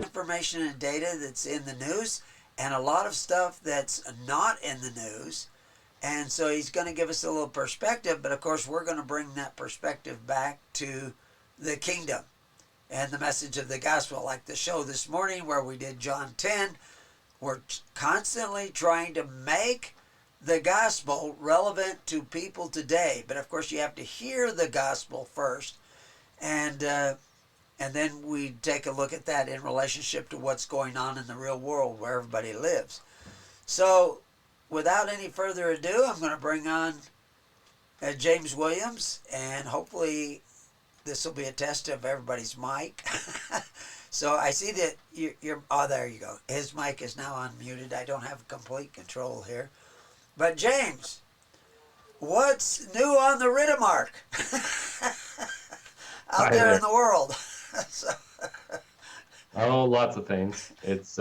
Information and data that's in the news and a lot of stuff that's not in the news. And so he's going to give us a little perspective, but of course, we're going to bring that perspective back to the kingdom and the message of the gospel. Like the show this morning where we did John 10, we're constantly trying to make the gospel relevant to people today. But of course, you have to hear the gospel first, and then we take a look at that in relationship to what's going on in the real world where everybody lives. So, without any further ado, I'm going to bring on James Williams, and hopefully this will be a test of everybody's mic. So I see that you're, oh, there you go. His mic is now unmuted. I don't have complete control here. But James, what's new on the Riddermark out there in the world? So. Oh, lots of things. It's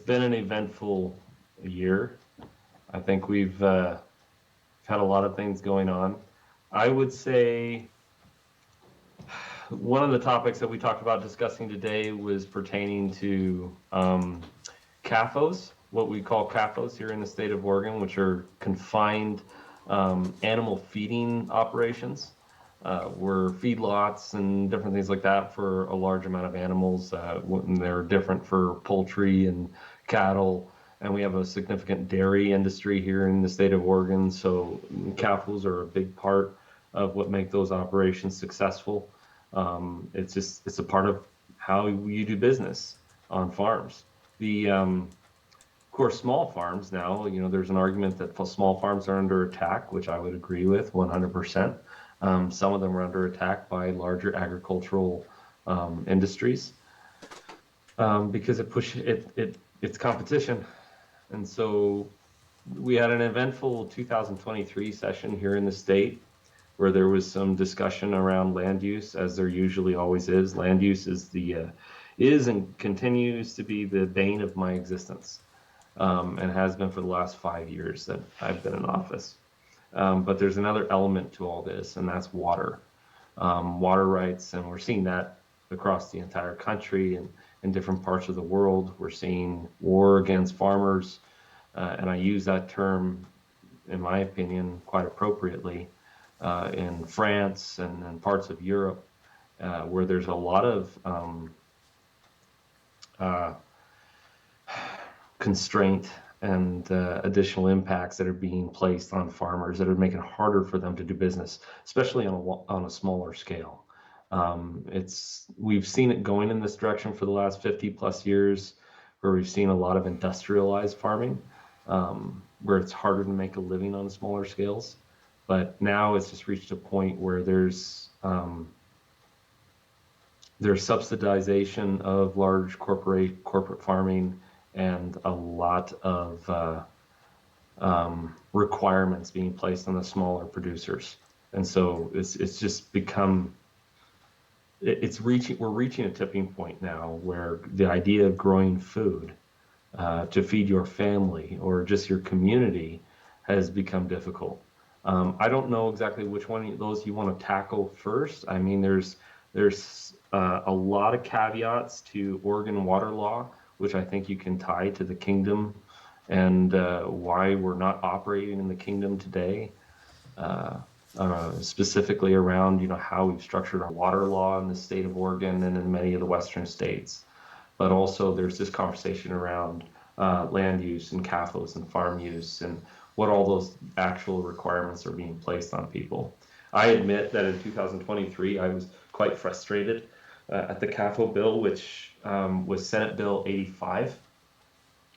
been an eventful year. I think we've had a lot of things going on. I would say one of the topics that we talked about discussing today was pertaining to CAFOs, what we call CAFOs here in the state of Oregon, which are confined animal feeding operations. We're feedlots and different things like that for a large amount of animals. They're different for poultry and cattle, and we have a significant dairy industry here in the state of Oregon. So CAFOs are a big part of what make those operations successful. It's a part of how you do business on farms. Of course, small farms now, there's an argument that small farms are under attack, which I would agree with 100%. Some of them are under attack by larger agricultural industries because it's competition. And so we had an eventful 2023 session here in the state where there was some discussion around land use, as there usually always is. Land use is and continues to be the bane of my existence, and has been for the last 5 years that I've been in office. But there's another element to all this, and that's water. Water rights, and we're seeing that across the entire country and in different parts of the world. We're seeing war against farmers, and I use that term, in my opinion, quite appropriately, in France and parts of Europe, where there's a lot of constraint and additional impacts that are being placed on farmers that are making it harder for them to do business, especially on a smaller scale. We've seen it going in this direction for the last 50 plus years, where we've seen a lot of industrialized farming, where it's harder to make a living on smaller scales. But now it's just reached a point where there's subsidization of large corporate farming and a lot of requirements being placed on the smaller producers. And so it's just become, we're reaching a tipping point now where the idea of growing food to feed your family or just your community has become difficult. I don't know exactly which one of those you want to tackle first. I mean, there's a lot of caveats to Oregon water law, which I think you can tie to the kingdom and why we're not operating in the kingdom today, specifically around how we've structured our water law in the state of Oregon and in many of the western states. But also there's this conversation around land use and CAFOs and farm use and what all those actual requirements are being placed on people. I admit that in 2023, I was quite frustrated at the CAFO bill, which was Senate Bill 85.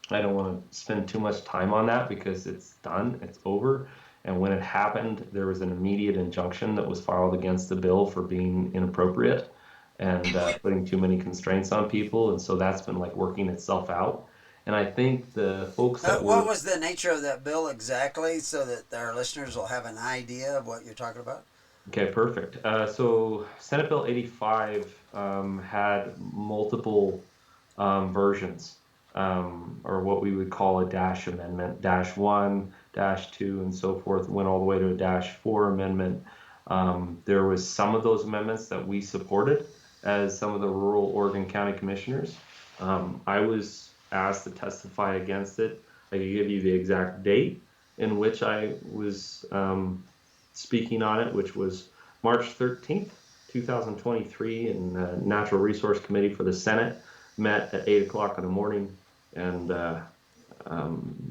I don't want to spend too much time on that because it's done, it's over. And when it happened, there was an immediate injunction that was filed against the bill for being inappropriate and putting too many constraints on people. And so that's been working itself out. And I think the folks that what was the nature of that bill exactly, so that our listeners will have an idea of what you're talking about? Okay, perfect. So Senate Bill 85 had multiple versions, or what we would call a dash amendment, dash one, dash two, and so forth, went all the way to a dash four amendment. There was some of those amendments that we supported as some of the rural Oregon County commissioners. I was asked to testify against it. I could give you the exact date in which I was speaking on it, which was March 13th, 2023, and the Natural Resource Committee for the Senate met at 8 o'clock in the morning, and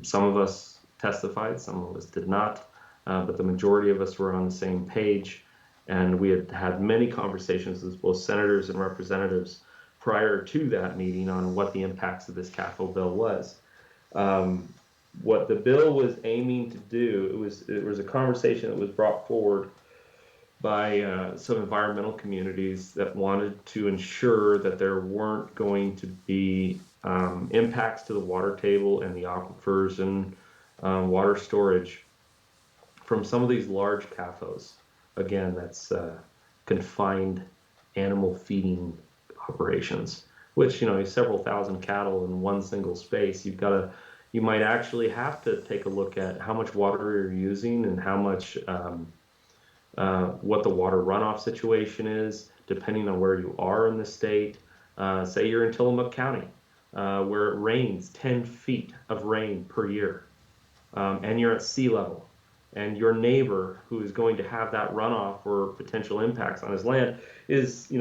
some of us testified, some of us did not, but the majority of us were on the same page, and we had had many conversations with both senators and representatives prior to that meeting on what the impacts of this CAFO bill was. What the bill was aiming to do, it was a conversation that was brought forward by some environmental communities that wanted to ensure that there weren't going to be impacts to the water table and the aquifers and water storage from some of these large CAFOs. Again, that's confined animal feeding operations, which, you know, several thousand cattle in one single space. You might actually have to take a look at how much water you're using and how much what the water runoff situation is, depending on where you are in the state. Say you're in Tillamook County, where it rains 10 feet of rain per year, and you're at sea level, and your neighbor who is going to have that runoff or potential impacts on his land is,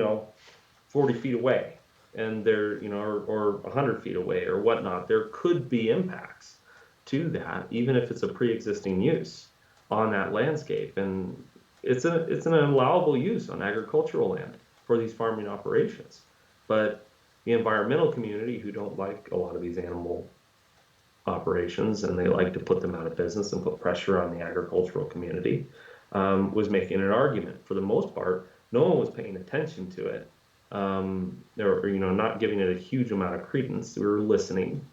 40 feet away, and they're, or 100 feet away or whatnot. There could be impacts to that, even if it's a pre-existing use on that landscape. And it's an allowable use on agricultural land for these farming operations. But the environmental community, who don't like a lot of these animal operations and they like to put them out of business and put pressure on the agricultural community, was making an argument. For the most part, no one was paying attention to it. They were, not giving it a huge amount of credence. We were listening.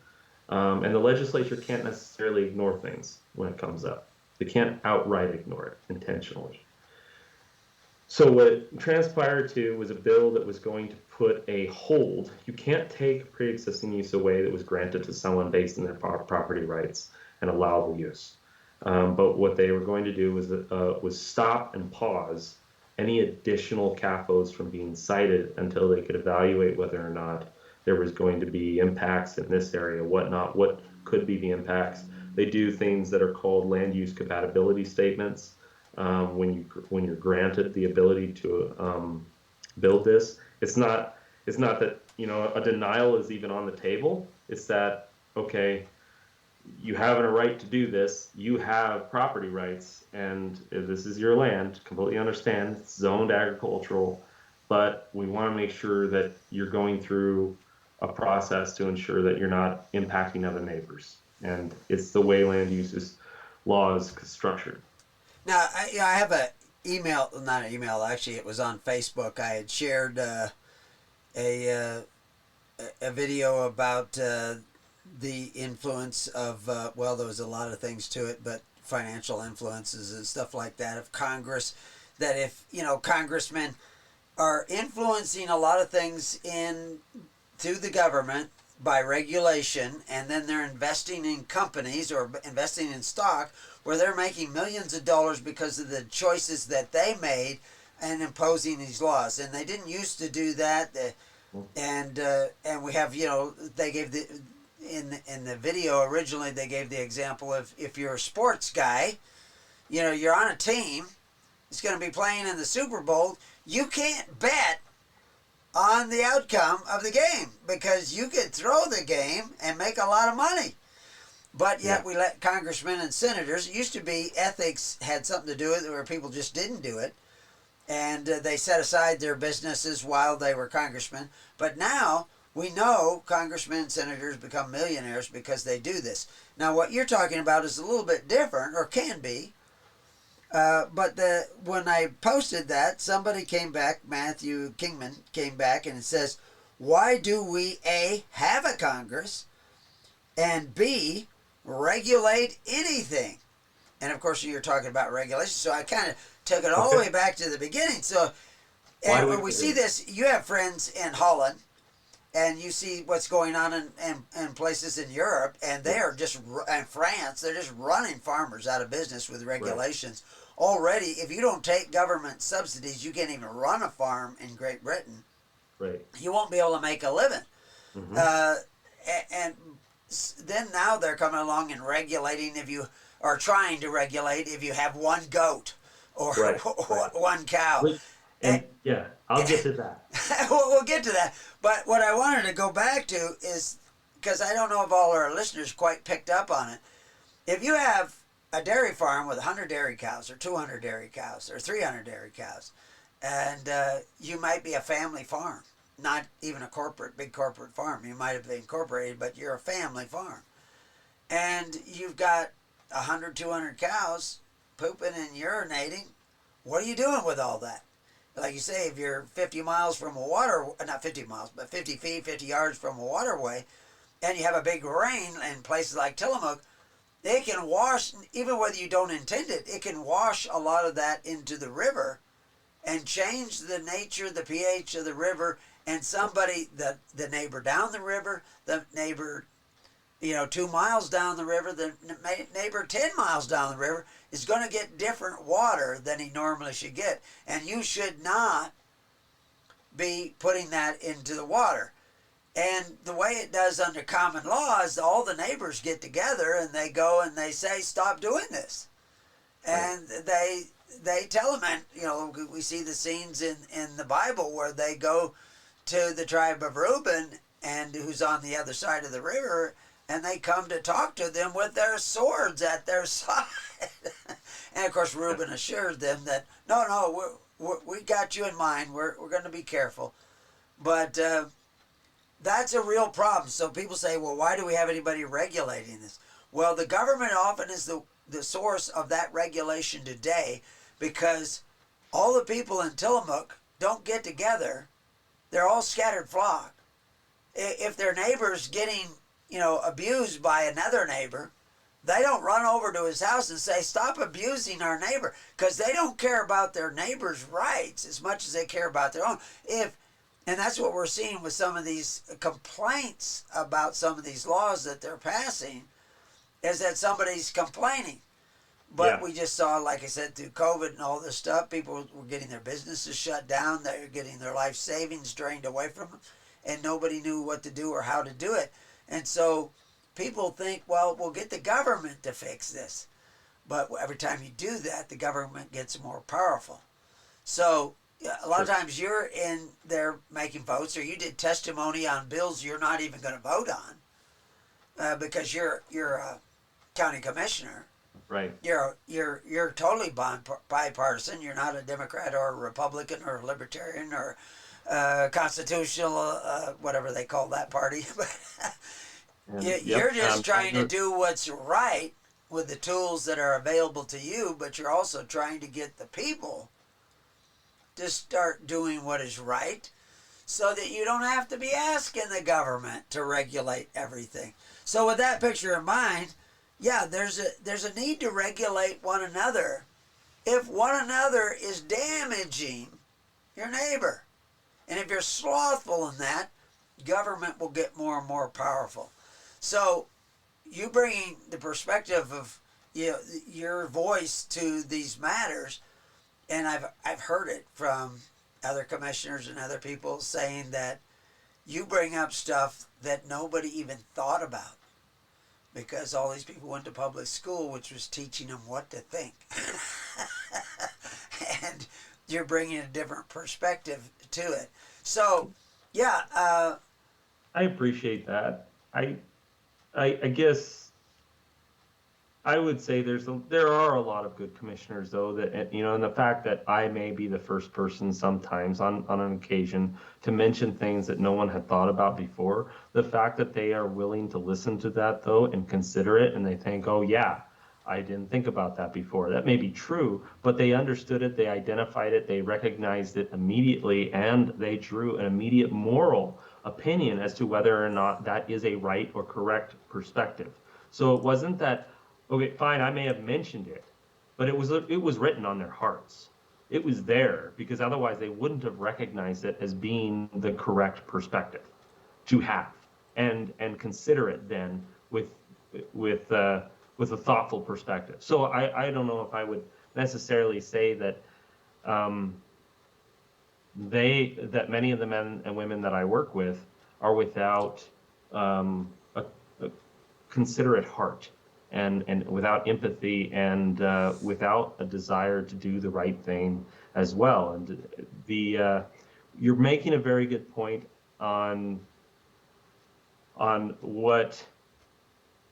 And the legislature can't necessarily ignore things when it comes up. They can't outright ignore it intentionally. So what transpired to was a bill that was going to put a hold. You can't take pre-existing use away that was granted to someone based on their property rights and allowable use. But what they were going to do was stop and pause any additional CAFOs from being cited until they could evaluate whether or not there was going to be impacts in this area, what could be the impacts. They do things that are called land use compatibility statements. When you're granted the ability to build this, it's not that a denial is even on the table. It's that, okay, you have a right to do this. You have property rights, and this is your land. Completely understand. It's zoned agricultural, but we want to make sure that you're going through a process to ensure that you're not impacting other neighbors. And it's the way land use law is structured. Now, I have a email, not an email, actually, it was on Facebook. I had shared a, a video about the influence of, well, there was a lot of things to it, but financial influences and stuff like that of Congress. That if, congressmen are influencing a lot of things in to the government by regulation, and then they're investing in companies or investing in stock where they're making millions of dollars because of the choices that they made and imposing these laws. And they didn't used to do that. And we have, they gave the in the video originally, they gave the example of if you're a sports guy, you're on a team, it's going to be playing in the Super Bowl, you can't bet on the outcome of the game because you could throw the game and make a lot of money. But yet we let congressmen and senators, it used to be ethics had something to do with it where people just didn't do it. And they set aside their businesses while they were congressmen. But now we know congressmen and senators become millionaires because they do this. Now what you're talking about is a little bit different, or can be. But when I posted that, somebody came back, Matthew Kingman came back, and it says, why do we A, have a Congress, and B, regulate anything? And of course, you're talking about regulation. So I kind of took it all the Okay. way back to the beginning. So, Why and do we when we do see this? this, you have friends in Holland, and you see what's going on in places in Europe, and they are Yes. just, and France, they're just running farmers out of business with Right. regulations. Already, if you don't take government subsidies, you can't even run a farm in Great Britain. Right. You won't be able to make a living. Hmm. Uh, and then now they're coming along and regulating if you are trying to regulate if you have one goat or Right. Right. one cow. Which, and yeah, I'll get to that. We'll get to that. But what I wanted to go back to is because I don't know if all our listeners quite picked up on it. If you have a dairy farm with 100 dairy cows or 200 dairy cows or 300 dairy cows, and you might be a family farm, not even a big corporate farm. You might have been incorporated, but you're a family farm. And you've got 100, 200 cows pooping and urinating. What are you doing with all that? Like you say, if you're 50 miles from a water, not 50 miles, but 50 feet, 50 yards from a waterway, and you have a big rain in places like Tillamook, they can wash, even whether you don't intend it, it can wash a lot of that into the river and change the nature, the pH of the river. And somebody, the neighbor down the river, the neighbor 2 miles down the river, the neighbor 10 miles down the river is going to get different water than he normally should get. And you should not be putting that into the water. And the way it does under common law is all the neighbors get together and they go and they say, stop doing this. Right. And they tell them, and we see the scenes in the Bible where they go to the tribe of Reuben, and who's on the other side of the river, and they come to talk to them with their swords at their side. And of course, Reuben assures them that no, we got you in mind. We're going to be careful, but that's a real problem. So people say, well, why do we have anybody regulating this? Well, the government often is the source of that regulation today, because all the people in Tillamook don't get together. They're all scattered flock. If their neighbor's getting, abused by another neighbor, they don't run over to his house and say, stop abusing our neighbor, because they don't care about their neighbor's rights as much as they care about their own. And that's what we're seeing with some of these complaints about some of these laws that they're passing, is that somebody's complaining. But Yeah. we just saw, like I said, through COVID and all this stuff, people were getting their businesses shut down. They're getting their life savings drained away from them, and nobody knew what to do or how to do it. And so people think, well, we'll get the government to fix this. But every time you do that, the government gets more powerful. So a lot of times you're in there making votes, or you did testimony on bills you're not even going to vote on, because you're a county commissioner. Right. You're totally bipartisan. You're not a Democrat or a Republican or a Libertarian or constitutional, whatever they call that party. But And, you're yep. just trying to do what's right with the tools that are available to you, but you're also trying to get the people to start doing what is right, so that you don't have to be asking the government to regulate everything. So with that picture in mind, yeah, there's a need to regulate one another if one another is damaging your neighbor. And if you're slothful in that, government will get more and more powerful. So you bringing the perspective of your voice to these matters, and I've heard it from other commissioners and other people saying that you bring up stuff that nobody even thought about, because all these people went to public school, which was teaching them what to think. And you're bringing a different perspective to it. So, yeah, I appreciate that. I guess I would say there are a lot of good commissioners, though, that, and the fact that I may be the first person sometimes on an occasion to mention things that no one had thought about before. The fact that they are willing to listen to that, though, and consider it, and they think, oh yeah, I didn't think about that before. That may be true, but they understood it, they identified it, they recognized it immediately, and they drew an immediate moral opinion as to whether or not that is a right or correct perspective. So it wasn't that, okay, fine, I may have mentioned it, but it was written on their hearts. It was there because otherwise they wouldn't have recognized it as being the correct perspective to have and consider it then with with a thoughtful perspective. So I don't know if I would necessarily say that um, that many of the men and women that I work with are without a considerate heart and without empathy and without a desire to do the right thing as well. And the you're making a very good point on what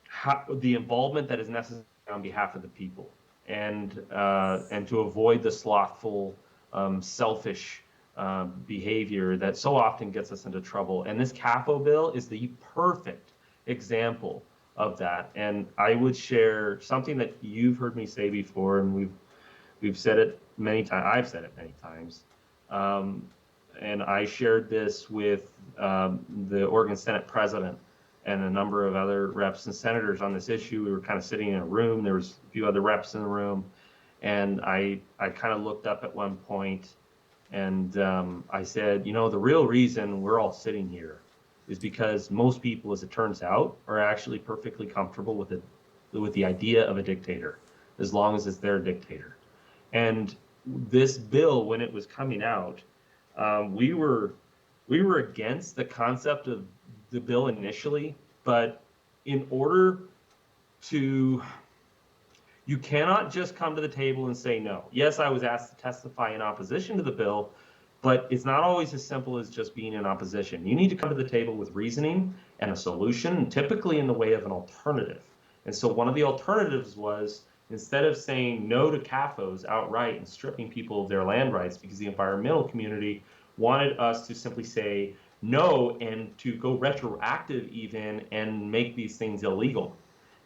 how, the involvement that is necessary on behalf of the people, and to avoid the slothful, selfish behavior that so often gets us into trouble. And this CAFO bill is the perfect example of that. And I would share something that you've heard me say before, and we've said it many times. I've said it many times. Um, and I shared this with the Oregon Senate president and a number of other reps and senators on this issue. We were kind of sitting in a room. There was a few other reps in the room, and I kind of looked up at one point, and I said, you know, the real reason we're all sitting here is because most people, as it turns out, are actually perfectly comfortable with the idea of a dictator, as long as it's their dictator. And this bill, when it was coming out, we were against the concept of the bill initially, but in order to, you cannot just come to the table and say no. Yes, I was asked to testify in opposition to the bill, but it's not always as simple as just being in opposition. You need to come to the table with reasoning and a solution, typically in the way of an alternative. And so one of the alternatives was, instead of saying no to CAFOs outright and stripping people of their land rights because the environmental community wanted us to simply say no and to go retroactive even and make these things illegal.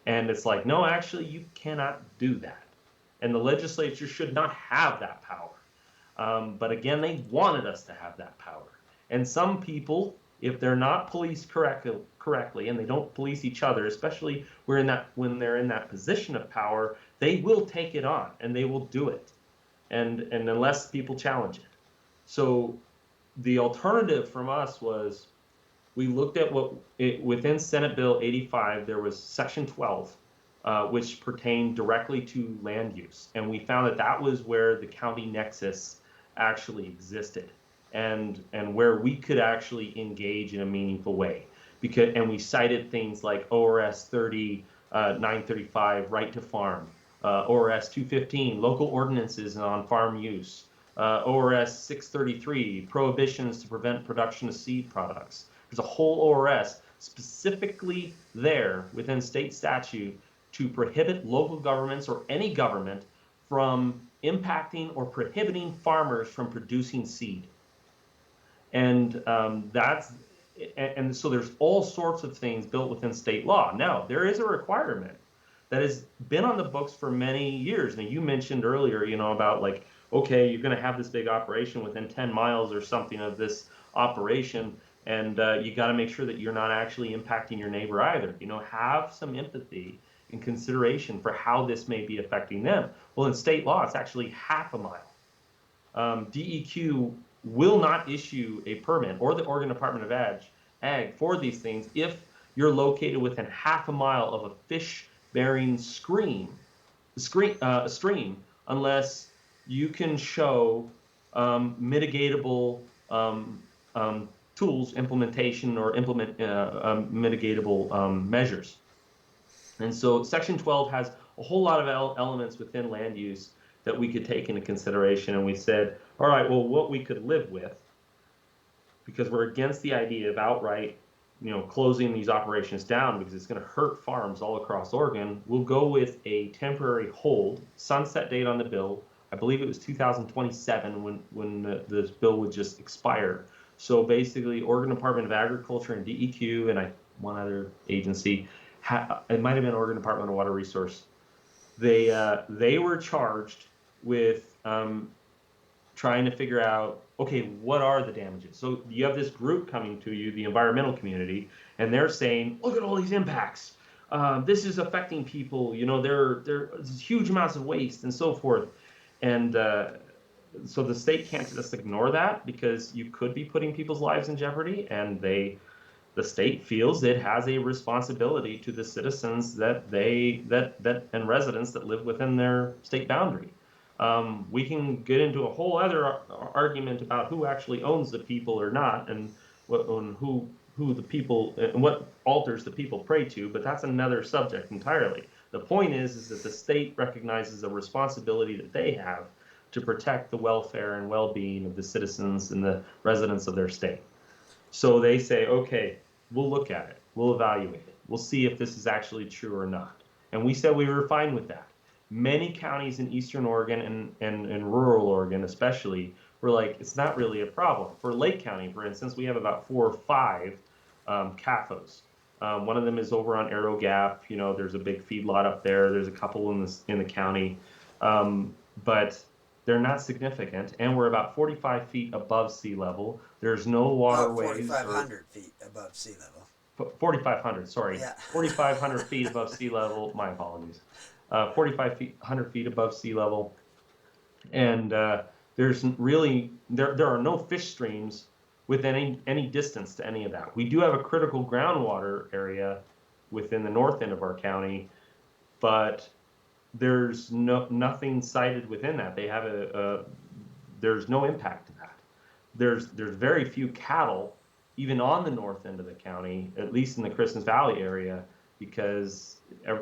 And it's like, no, actually, you cannot do that. And the legislature should not have that power. But again, they wanted us to have that power. And some people, if they're not policed correctly, and they don't police each other, especially when they're in that position of power, they will take it on and they will do it, and unless people challenge it. So the alternative from us was, we looked at within Senate Bill 85, there was Section 12, which pertained directly to land use. And we found that that was where the county nexus actually existed, and where we could actually engage in a meaningful way. And we cited things like ORS 30, 935, right to farm, ORS 215, local ordinances on farm use, ORS 633, prohibitions to prevent production of seed products. There's a whole ORS specifically there within state statute to prohibit local governments or any government from impacting or prohibiting farmers from producing seed. And and so there's all sorts of things built within state law. Now, there is a requirement that has been on the books for many years. Now, you mentioned earlier, you know, about like, okay, you're going to have this big operation within 10 miles or something of this operation, and you got to make sure that you're not actually impacting your neighbor either. You know, have some empathy and consideration for how this may be affecting them. Well, in state law, it's actually half a mile. DEQ will not issue a permit, or the Oregon Department of Ag for these things if you're located within half a mile of a fish-bearing stream, unless you can show mitigatable tools, implementation, or implement mitigatable measures. And so Section 12 has a whole lot of elements within land use that we could take into consideration. And we said, all right, well, what we could live with, because we're against the idea of outright, you know, closing these operations down because it's going to hurt farms all across Oregon, we'll go with a temporary hold, sunset date on the bill. I believe it was 2027 when this bill would just expire. So basically, Oregon Department of Agriculture and DEQ and one other agency, it might have been Oregon Department of Water Resource, they were charged with trying to figure out, okay, what are the damages? So you have this group coming to you, the environmental community, and they're saying, look at all these impacts. this is affecting people. You know, there's huge amounts of waste and so forth. And so the state can't just ignore that because you could be putting people's lives in jeopardy, and the state feels it has a responsibility to the citizens that and residents that live within their state boundary. We can get into a whole other argument about who actually owns the people or not, and who the people and what altars the people pray to, but that's another subject entirely. The point is that the state recognizes a responsibility that they have to protect the welfare and well-being of the citizens and the residents of their state. So they say, okay, we'll look at it, we'll evaluate it, we'll see if this is actually true or not. And we said we were fine with that. Many counties in Eastern Oregon and rural Oregon especially were like, it's not really a problem. For Lake County, for instance, we have about 4 or 5 CAFOs. One of them is over on Arrow Gap. You know, there's a big feedlot up there. There's a couple in the county, but they're not significant, and we're about 45 feet above sea level. There's no waterways. 4,500 feet above sea level. 4,500, sorry. Yeah. 4,500 feet above sea level. My apologies. 4,500 feet above sea level, and there's really there are no fish streams within any distance to any of that. We do have a critical groundwater area within the north end of our county, but there's nothing cited within that. They have there's no impact to that. There's very few cattle even on the north end of the county, at least in the Christmas Valley area, because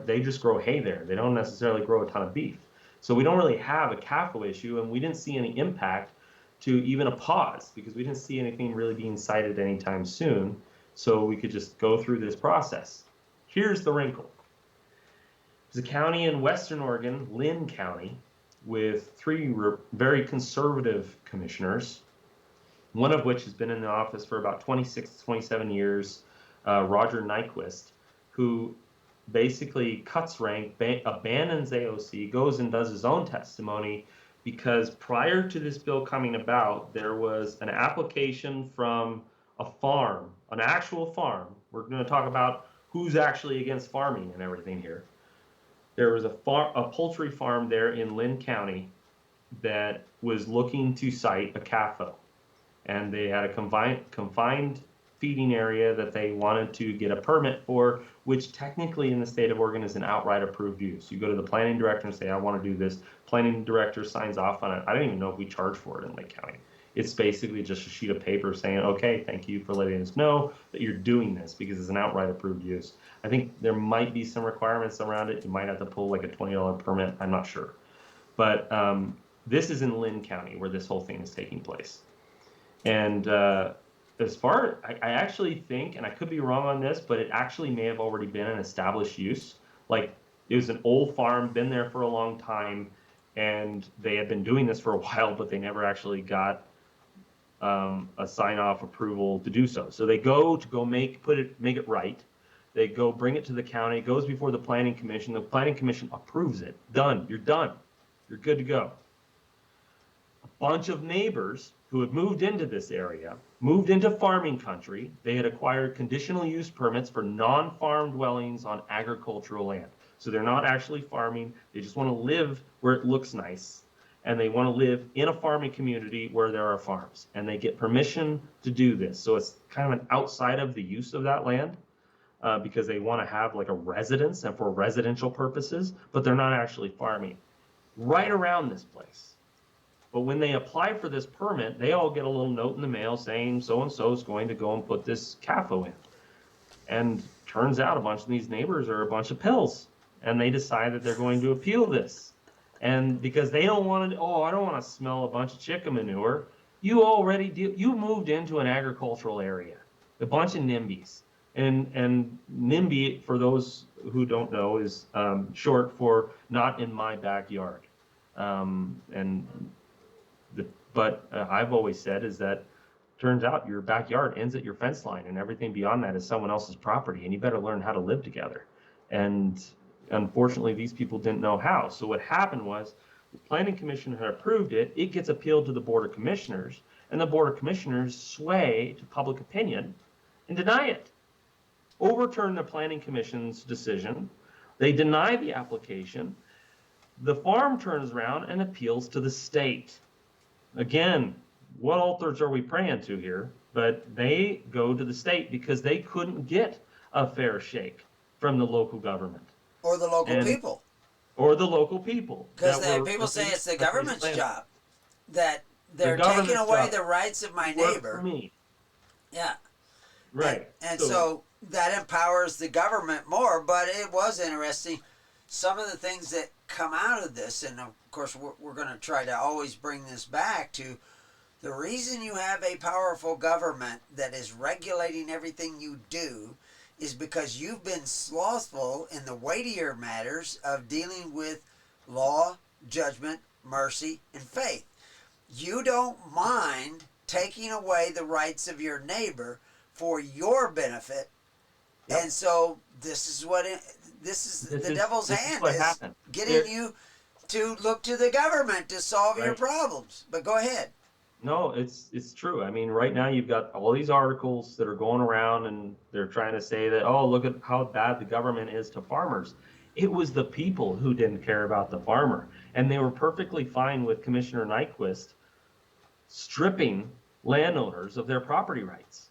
they just grow hay there. They don't necessarily grow a ton of beef. So we don't really have a CAFO issue, and we didn't see any impact to even a pause because we didn't see anything really being cited anytime soon. So we could just go through this process. Here's the wrinkle. There's a county in Western Oregon, Linn County, with 3 very conservative commissioners, one of which has been in the office for about 26 to 27 years, Roger Nyquist, who basically cuts rank, abandons AOC, goes and does his own testimony, because prior to this bill coming about, there was an application from a farm, an actual farm. We're going to talk about who's actually against farming and everything here. There was a poultry farm there in Linn County that was looking to site a CAFO, and they had a confined feeding area that they wanted to get a permit for, which technically in the state of Oregon is an outright approved use. You go to the planning director and say, I want to do this. Planning director signs off on it. I don't even know if we charge for it in Lake County. It's basically just a sheet of paper saying, okay, thank you for letting us know that you're doing this because it's an outright approved use. I think there might be some requirements around it. You might have to pull like a $20 permit. I'm not sure. But this is in Linn County where this whole thing is taking place. And as far, I actually think, and I could be wrong on this, but it actually may have already been an established use. Like it was an old farm, been there for a long time, and they had been doing this for a while, but they never actually got a sign-off approval to do so. So they go make it right. They go bring it to the county. It goes before the planning commission. The planning commission approves it. Done. You're done. You're good to go. A bunch of neighbors who had moved into this area, moved into farming country. They had acquired conditional use permits for non-farm dwellings on agricultural land. So they're not actually farming. They just want to live where it looks nice. And they want to live in a farming community where there are farms. And they get permission to do this. So it's kind of an outside of the use of that land because they want to have like a residence and for residential purposes, but they're not actually farming. Right around this place. But when they apply for this permit, they all get a little note in the mail saying so-and-so is going to go and put this CAFO in. And turns out a bunch of these neighbors are a bunch of pills. And they decide that they're going to appeal this. And because they don't want to, I don't want to smell a bunch of chicken manure. You already do. You moved into an agricultural area, a bunch of NIMBYs. And NIMBY, for those who don't know, is short for not in my backyard. But I've always said is that turns out your backyard ends at your fence line and everything beyond that is someone else's property, and you better learn how to live together. And unfortunately, these people didn't know how. So what happened was the planning commission had approved it. It gets appealed to the board of commissioners, and the board of commissioners sway to public opinion and deny it. overturn the planning commission's decision. They deny the application. The farm turns around and appeals to the state. Again, what altars are we praying to here? But they go to the state because they couldn't get a fair shake from the local government Or the local people. or the local people. Because people say it's the government's job, that they're taking away the rights of my neighbor. For me. Yeah. Right. And so that empowers the government more. But it was interesting. Some of the things that come out of this, and of course we're going to try to always bring this back to the reason you have a powerful government that is regulating everything you do is because you've been slothful in the weightier matters of dealing with law, judgment, mercy, and faith. You don't mind taking away the rights of your neighbor for your benefit. Yep. And so this is the devil's hand is getting you to look to the government to solve your problems. But go ahead. No, it's true. I mean, right now you've got all these articles that are going around and they're trying to say that, oh, look at how bad the government is to farmers. It was the people who didn't care about the farmer. And they were perfectly fine with Commissioner Nyquist stripping landowners of their property rights.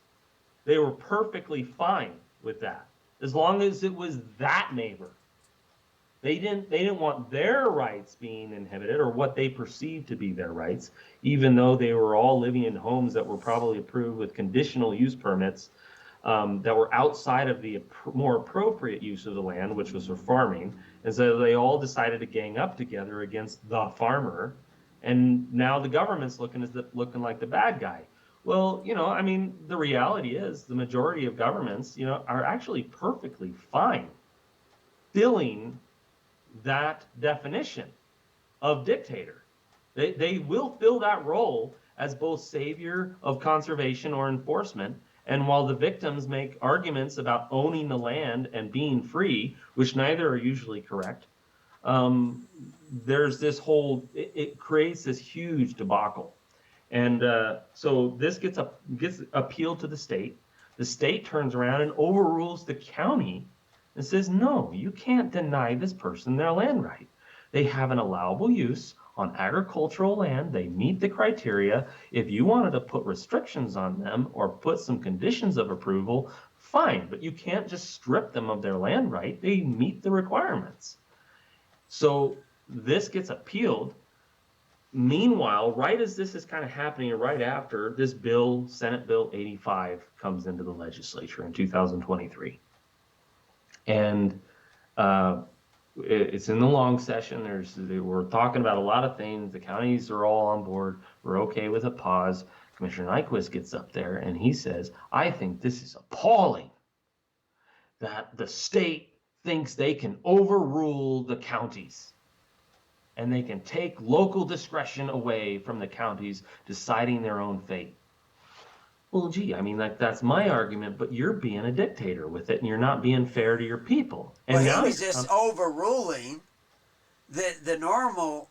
They were perfectly fine with that, as long as it was that neighbor. They didn't want their rights being inhibited, or what they perceived to be their rights, even though they were all living in homes that were probably approved with conditional use permits that were outside of the more appropriate use of the land, which was for farming. And so they all decided to gang up together against the farmer. And now the government's looking like the bad guy. Well, I mean, the reality is the majority of governments, are actually perfectly fine filling that definition of dictator. They will fill that role as both savior of conservation or enforcement. And while the victims make arguments about owning the land and being free, which neither are usually correct, there's this it creates this huge debacle. And so this gets appealed to the state. The state turns around and overrules the county and says, no, you can't deny this person their land right. They have an allowable use on agricultural land. They meet the criteria. If you wanted to put restrictions on them or put some conditions of approval, fine, but you can't just strip them of their land right. They meet the requirements. So this gets appealed. Meanwhile, right as this is kind of happening, right after this bill, Senate Bill 85, comes into the legislature in 2023. And it's in the long session. We're talking about a lot of things. The counties are all on board. We're okay with a pause. Commissioner Nyquist gets up there and he says, I think this is appalling that the state thinks they can overrule the counties and they can take local discretion away from the counties deciding their own fate. Well, gee, I mean, that's my argument, but you're being a dictator with it, and you're not being fair to your people. And well, he was just overruling the normal,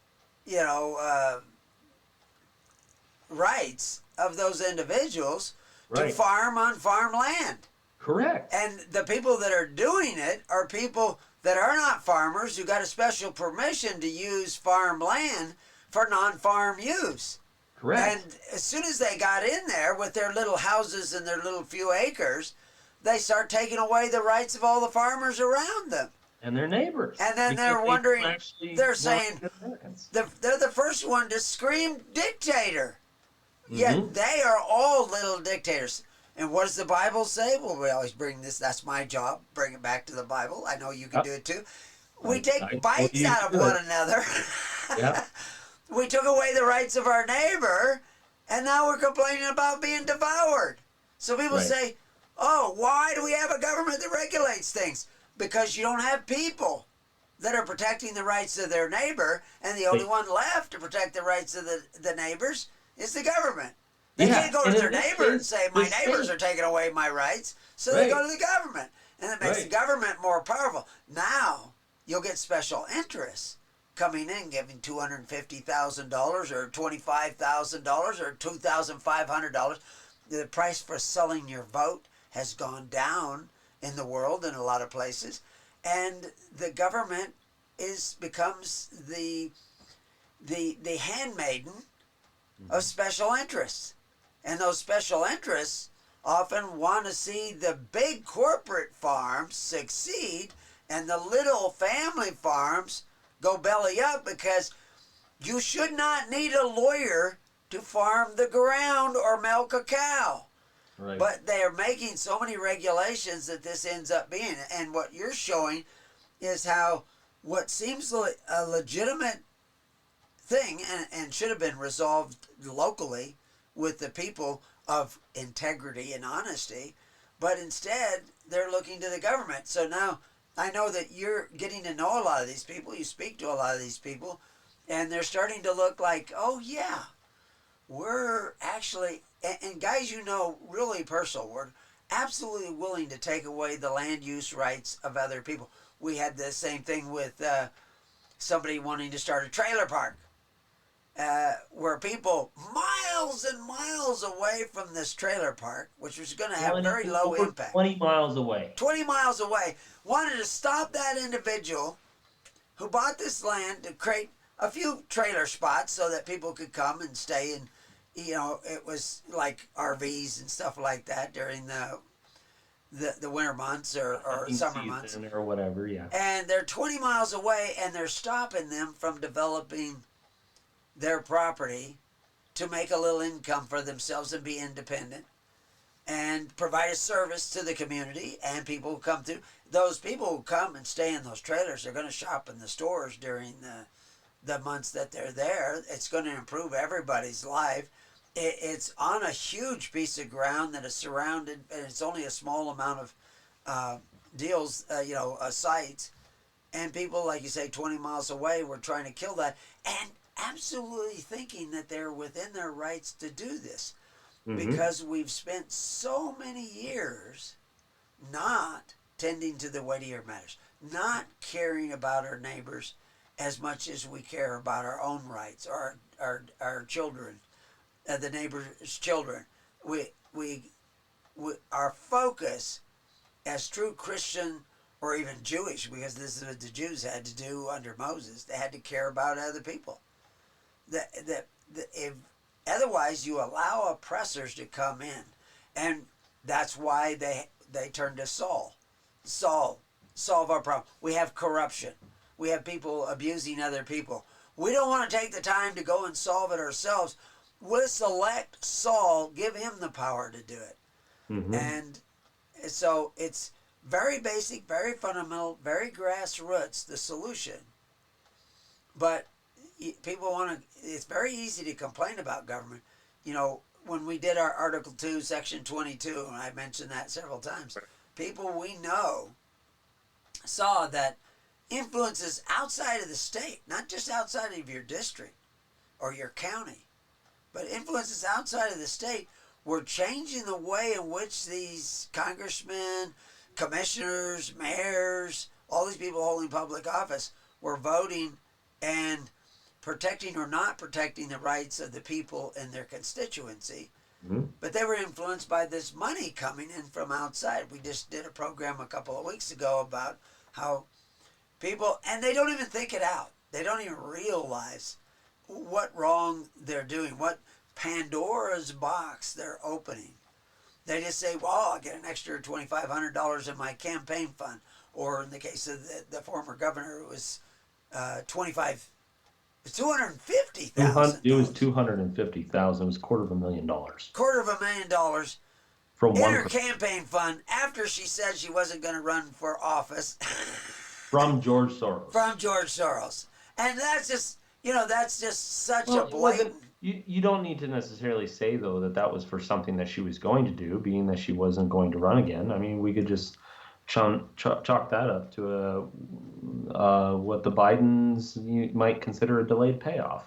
rights of those individuals to farm on farmland. Correct. And the people that are doing it are people that are not farmers who got a special permission to use farmland for non-farm use. Correct. And as soon as they got in there with their little houses and their little few acres, they start taking away the rights of all the farmers around them. And their neighbors. And then they're wondering, they're saying, they're the first one to scream dictator. Mm-hmm. Yet they are all little dictators. And what does the Bible say? Well, we always bring this, that's my job, bring it back to the Bible. I know you can do it too. We take bites out of one another. Yeah. We took away the rights of our neighbor, and now we're complaining about being devoured. So people say, oh, why do we have a government that regulates things? Because you don't have people that are protecting the rights of their neighbor, and the only one left to protect the rights of the neighbors is the government. They can't go to their neighbor and say, my neighbors are taking away my rights, so they go to the government. And it makes the government more powerful. Now, you'll get special interests coming in, giving $250,000 or $25,000 or $2,500. The price for selling your vote has gone down in the world in a lot of places, and the government becomes the handmaiden of special interests. And those special interests often want to see the big corporate farms succeed and the little family farms go belly up, because you should not need a lawyer to farm the ground or milk a cow. Right. But they are making so many regulations that this ends up being. And what you're showing is how what seems like a legitimate thing and should have been resolved locally with the people of integrity and honesty, but instead they're looking to the government. So now I know that you're getting to know a lot of these people, you speak to a lot of these people, and they're starting to look like, oh yeah, we're actually, and guys you know really personal, we're absolutely willing to take away the land use rights of other people. We had the same thing with somebody wanting to start a trailer park. Where people miles and miles away from this trailer park, which was going to have very low impact. 20 miles away. 20 miles away, wanted to stop that individual who bought this land to create a few trailer spots so that people could come and stay, and it was like RVs and stuff like that during the winter months or summer months or whatever. Yeah. And they're 20 miles away, and they're stopping them from developing their property to make a little income for themselves and be independent and provide a service to the community and people who come through. Those people who come and stay in those trailers are going to shop in the stores during the months that they're there. It's going to improve everybody's life. It's on a huge piece of ground that is surrounded, and it's only a small amount of sites. And people, like you say, 20 miles away were trying to kill that, and absolutely thinking that they're within their rights to do this. Mm-hmm. Because we've spent so many years not tending to the weightier matters, not caring about our neighbors as much as we care about our own rights, or our children, the neighbor's children. Our focus as true Christian or even Jewish, because this is what the Jews had to do under Moses, they had to care about other people. If otherwise you allow oppressors to come in, and that's why they turn to Saul. Saul, solve our problem. We have corruption. We have people abusing other people. We don't want to take the time to go and solve it ourselves. We'll select Saul, give him the power to do it. Mm-hmm. And so it's very basic, very fundamental, very grassroots, the solution. But people it's very easy to complain about government. When we did our Article 2, Section 22, and I mentioned that several times, people we know saw that influences outside of the state, not just outside of your district or your county, but influences outside of the state were changing the way in which these congressmen, commissioners, mayors, all these people holding public office were voting and protecting or not protecting the rights of the people in their constituency. Mm-hmm. But they were influenced by this money coming in from outside. We just did a program a couple of weeks ago about how people, and they don't even think it out. They don't even realize what wrong they're doing, what Pandora's box they're opening. They just say, well, I'll get an extra $2,500 in my campaign fund. Or in the case of the former governor, it was $250,000. It was $250,000. It was $250,000. $250,000 from in her campaign fund after she said she wasn't going to run for office. From George Soros. From George Soros. And that's just, such a blatant... You don't need to necessarily say, though, that was for something that she was going to do, being that she wasn't going to run again. I mean, we could just chalk that up to what the Bidens might consider a delayed payoff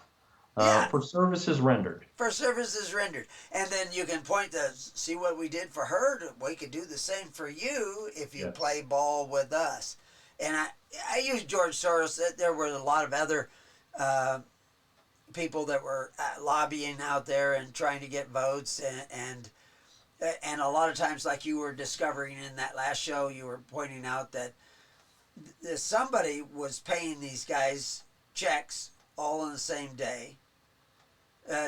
for services rendered. For services rendered. And then you can point to, see what we did for her. We could do the same for you if you play ball with us. And I use George Soros. There were a lot of other people that were lobbying out there and trying to get votes, and And a lot of times, like you were discovering in that last show, you were pointing out that somebody was paying these guys checks all on the same day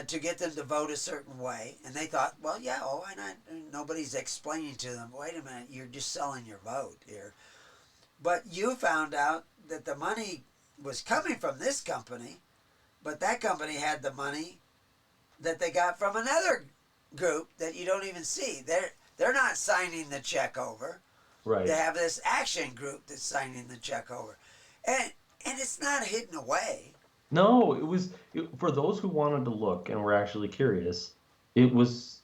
to get them to vote a certain way, and they thought, well, yeah, oh, why not? Nobody's explaining to them. Wait a minute, you're just selling your vote here. But you found out that the money was coming from this company, but that company had the money that they got from another group that you don't even see. They're not signing the check over. Right. They have this action group that's signing the check over, and it's not hidden away. No, for those who wanted to look and were actually curious, it was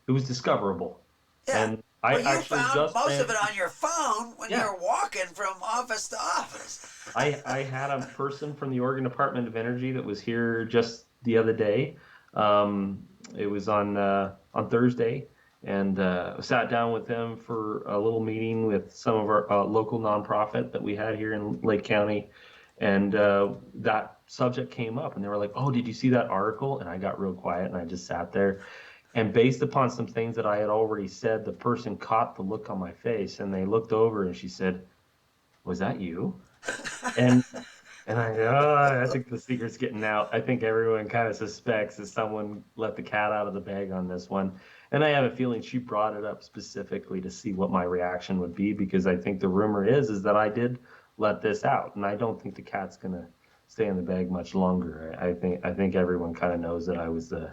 it was discoverable. Yeah. And I Well, you actually found just most of ran, it on your phone when yeah, you're walking from office to office. I had a person from the Oregon Department of Energy that was here just the other day. Um, it was on Thursday, and sat down with them for a little meeting with some of our local nonprofit that we had here in Lake County, and that subject came up, and they were like, "Oh, did you see that article?" And I got real quiet, and I just sat there. And based upon some things that I had already said, the person caught the look on my face, and they looked over, and she said, "Was that you?" And and I go, oh, I think the secret's getting out. I think everyone kind of suspects that someone let the cat out of the bag on this one. And I have a feeling she brought it up specifically to see what my reaction would be, because I think the rumor is that I did let this out, and I don't think the cat's gonna stay in the bag much longer. I think everyone kind of knows that I was the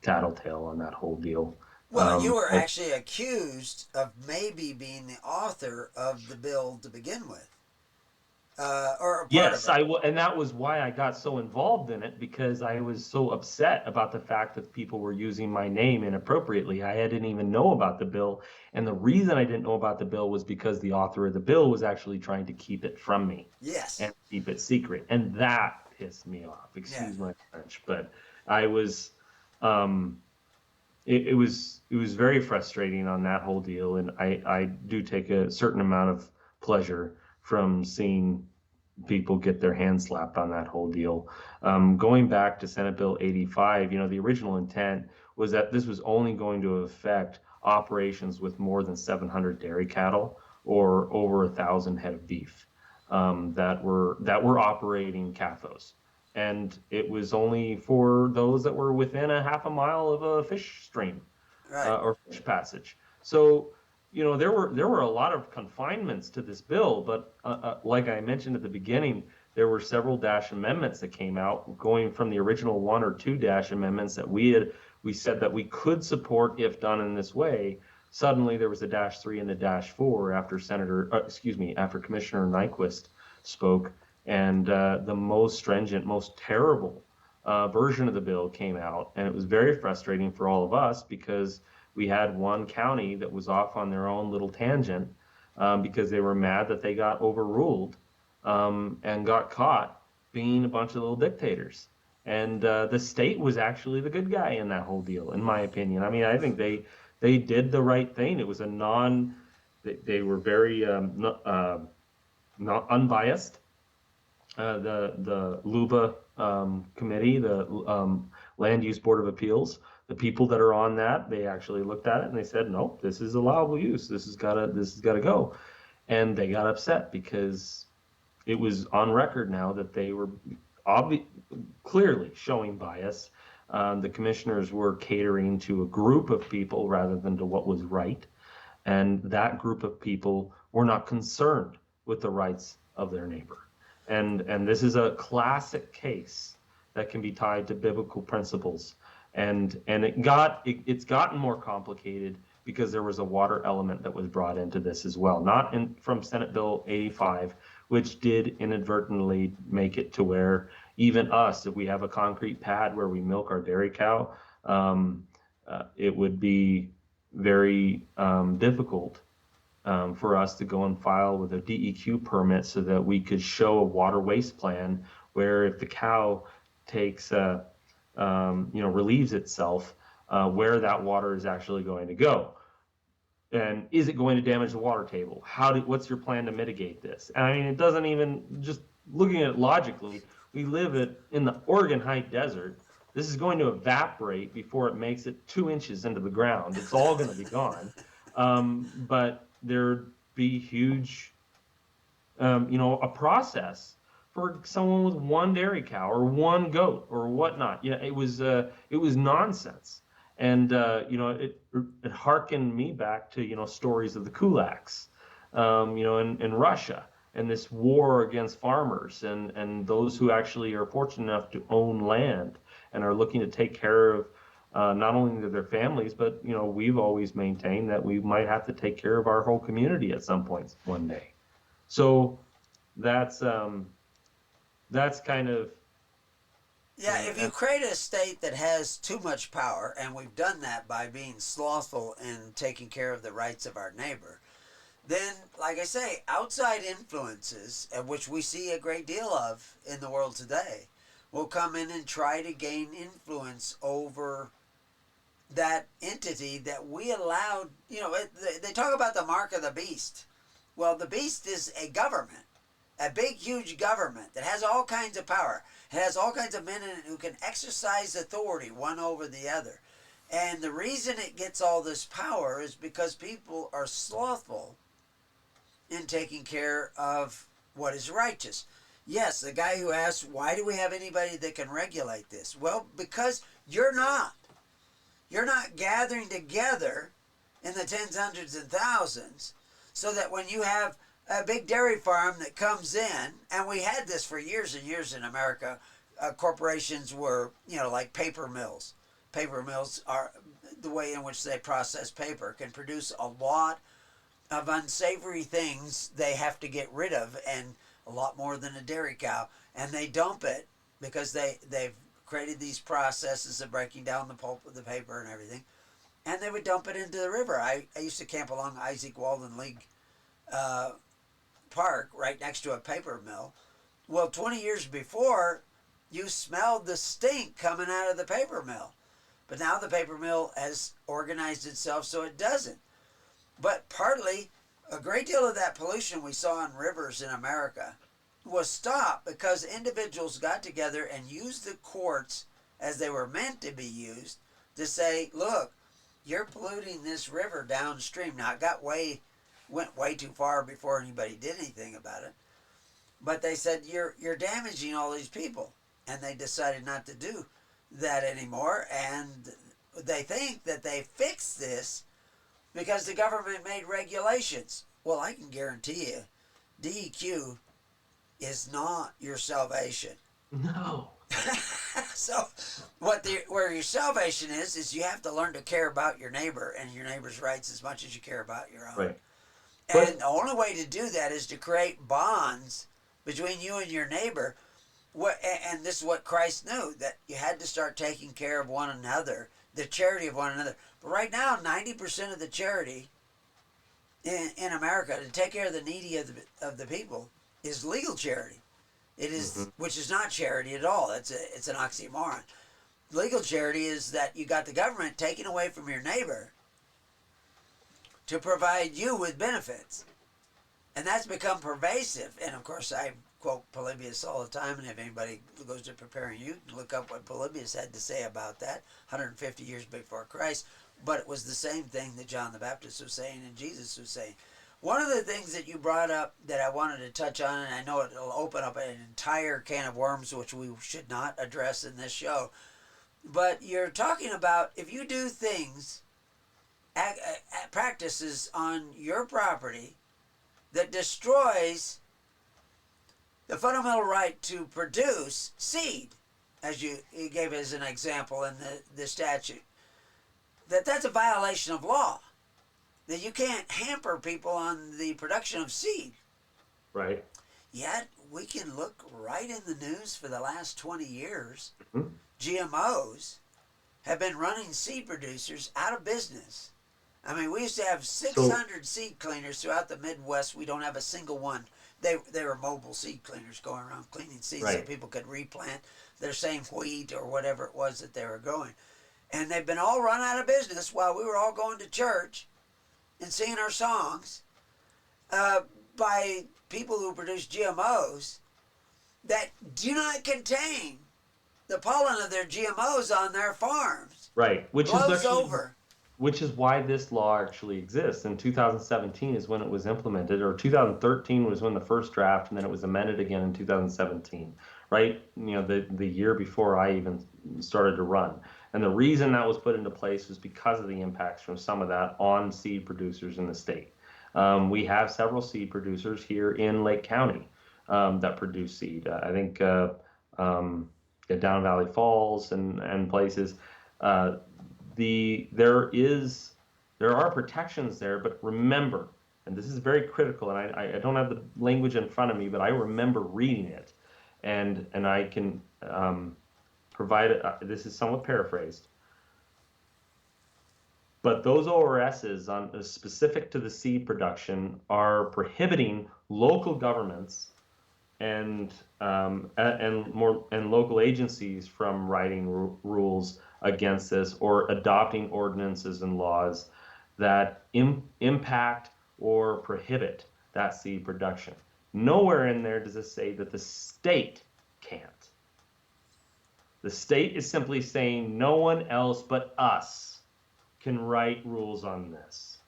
tattletale on that whole deal. Well, you were And actually accused of maybe being the author of the bill to begin with, or a part of yes, it. and that was why I got so involved in it, because I was so upset about the fact that people were using my name inappropriately. I didn't even know about the bill, and the reason I didn't know about the bill was because the author of the bill was actually trying to keep it from me Yes. and keep it secret, and that pissed me off. Yeah. Excuse my French, but I was, um, it was very frustrating on that whole deal, and I do take a certain amount of pleasure from seeing people get their hands slapped on that whole deal. Going back to Senate Bill 85, the original intent was that this was only going to affect operations with more than 700 dairy cattle or over 1,000 head of beef, that were operating CAFOs. And it was only for those that were within a half a mile of a fish stream Right. or fish passage. So, there were a lot of confinements to this bill, but like I mentioned at the beginning, there were several dash amendments that came out, going from the original one or two dash amendments that we said that we could support if done in this way. Suddenly, there was a dash three and a dash four after after Commissioner Nyquist spoke, and the most stringent, most terrible version of the bill came out, and it was very frustrating for all of us, because we had one county that was off on their own little tangent, because they were mad that they got overruled, and got caught being a bunch of little dictators. And the state was actually the good guy in that whole deal, in my opinion. I mean, I think they did the right thing. It was a non. They were very not unbiased. The LUBA committee, the Land Use Board of Appeals, the people that are on that, they actually looked at it and they said, nope, this is allowable use. This has gotta go. And they got upset because it was on record now that they were obvi- clearly showing bias. The commissioners were catering to a group of people rather than to what was right. And that group of people were not concerned with the rights of their neighbor. And this is a classic case that can be tied to biblical principles. And it's gotten more complicated because there was a water element that was brought into this as well, not from Senate Bill 85, which did inadvertently make it to where even us, if we have a concrete pad where we milk our dairy cow, it would be very difficult for us to go and file with a DEQ permit so that we could show a water waste plan where, if the cow takes relieves itself, where that water is actually going to go. And is it going to damage the water table? What's your plan to mitigate this? I mean, it doesn't even, just looking at it logically, we live in the Oregon High Desert. This is going to evaporate before it makes it 2 inches into the ground. It's all going to be gone. But there'd be huge, a process for someone with one dairy cow or one goat or whatnot. It was nonsense. And it harkened me back to stories of the kulaks, in Russia, and this war against farmers and those who actually are fortunate enough to own land and are looking to take care of not only their families, but we've always maintained that we might have to take care of our whole community at some point one day. So that's kind of Yeah, if you create a state that has too much power, and we've done that by being slothful in taking care of the rights of our neighbor, then, like I say, outside influences, of which we see a great deal of in the world today, will come in and try to gain influence over that entity that we allowed. They talk about the mark of the beast. Well, the beast is a government, a big, huge government that has all kinds of power. It has all kinds of men in it who can exercise authority one over the other. And the reason it gets all this power is because people are slothful in taking care of what is righteous. Yes, the guy who asks, why do we have anybody that can regulate this? Well, because you're not. You're not gathering together in the tens, hundreds, and thousands so that when you have a big dairy farm that comes in, and we had this for years and years in America, corporations were, like paper mills. Paper mills are the way in which they process paper, can produce a lot of unsavory things they have to get rid of, and a lot more than a dairy cow, and they dump it because they've created these processes of breaking down the pulp of the paper and everything, and they would dump it into the river. I used to camp along Isaac Walden League Park right next to a paper mill. Well, 20 years before, you smelled the stink coming out of the paper mill, but now the paper mill has organized itself so it doesn't. But partly, a great deal of that pollution we saw in rivers in America was stopped because individuals got together and used the courts as they were meant to be used to say, look, you're polluting this river downstream. Now, it went way too far before anybody did anything about it. But they said, you're damaging all these people. And they decided not to do that anymore. And they think that they fixed this because the government made regulations. Well, I can guarantee you, DEQ is not your salvation. no. So, where your salvation is you have to learn to care about your neighbor and your neighbor's rights as much as you care about your own. Right. And the only way to do that is to create bonds between you and your neighbor. And this is what Christ knew, that you had to start taking care of one another, the charity of one another. But right now, 90% of the charity in America to take care of the needy of the people is legal charity. It is, which is not charity at all. It's an oxymoron. Legal charity is that you got the government taking away from your neighbor to provide you with benefits. And that's become pervasive. And of course, I quote Polybius all the time, and if anybody goes to Preparing You, look up what Polybius had to say about that 150 years before Christ. But it was the same thing that John the Baptist was saying and Jesus was saying. One of the things that you brought up that I wanted to touch on, and I know it'll open up an entire can of worms, which we should not address in this show, but you're talking about if you do things, practices on your property that destroys the fundamental right to produce seed, as you gave as an example in the statute, that's a violation of law. That you can't hamper people on the production of seed. Right. Yet, we can look right in the news for the last 20 years. Mm-hmm. GMOs have been running seed producers out of business. I mean, we used to have 600 seed cleaners throughout the Midwest. We don't have a single one. They were mobile seed cleaners going around cleaning seeds so people could replant their same wheat or whatever it was that they were growing. And they've been all run out of business while we were all going to church and singing our songs by people who produce GMOs that do not contain the pollen of their GMOs on their farms Right, blows over. which is why this law actually exists. In 2017 is when it was implemented, or 2013 was when the first draft, and then it was amended again in 2017, right? The year before I even started to run. And the reason that was put into place was because of the impacts from some of that on seed producers in the state. We have several seed producers here in Lake County that produce seed. I think Down Valley Falls and places. Uh, there are protections there, but remember, and this is very critical, and I don't have the language in front of me, but I remember reading it, and I can provide it. This is somewhat paraphrased, but those ORSs on specific to the seed production are prohibiting local governments and local agencies from writing rules against this or adopting ordinances and laws that impact or prohibit that seed production. Nowhere in there does it say that the state can't. The state is simply saying no one else but us can write rules on this.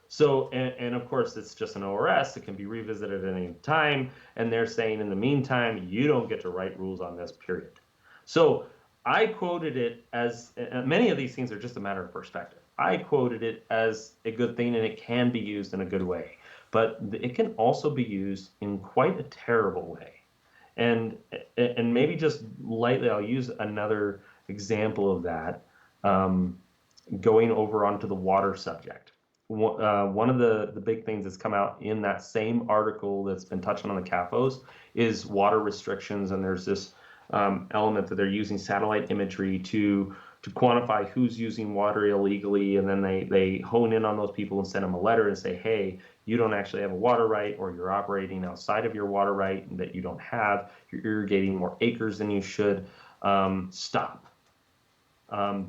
So, and of course, it's just an ORS. It can be revisited at any time. And they're saying, in the meantime, you don't get to write rules on this, period. So I quoted it as, many of these things are just a matter of perspective. I quoted it as a good thing, and it can be used in a good way. But it can also be used in quite a terrible way. And maybe just lightly, I'll use another example of that, going over onto the water subject. One of the big things that's come out in that same article that's been touching on the CAFOs is water restrictions, and there's this element that they're using satellite imagery to quantify who's using water illegally, and then they hone in on those people and send them a letter and say, hey, you don't actually have a water right, or you're operating outside of your water right that you don't have, you're irrigating more acres than you should, stop.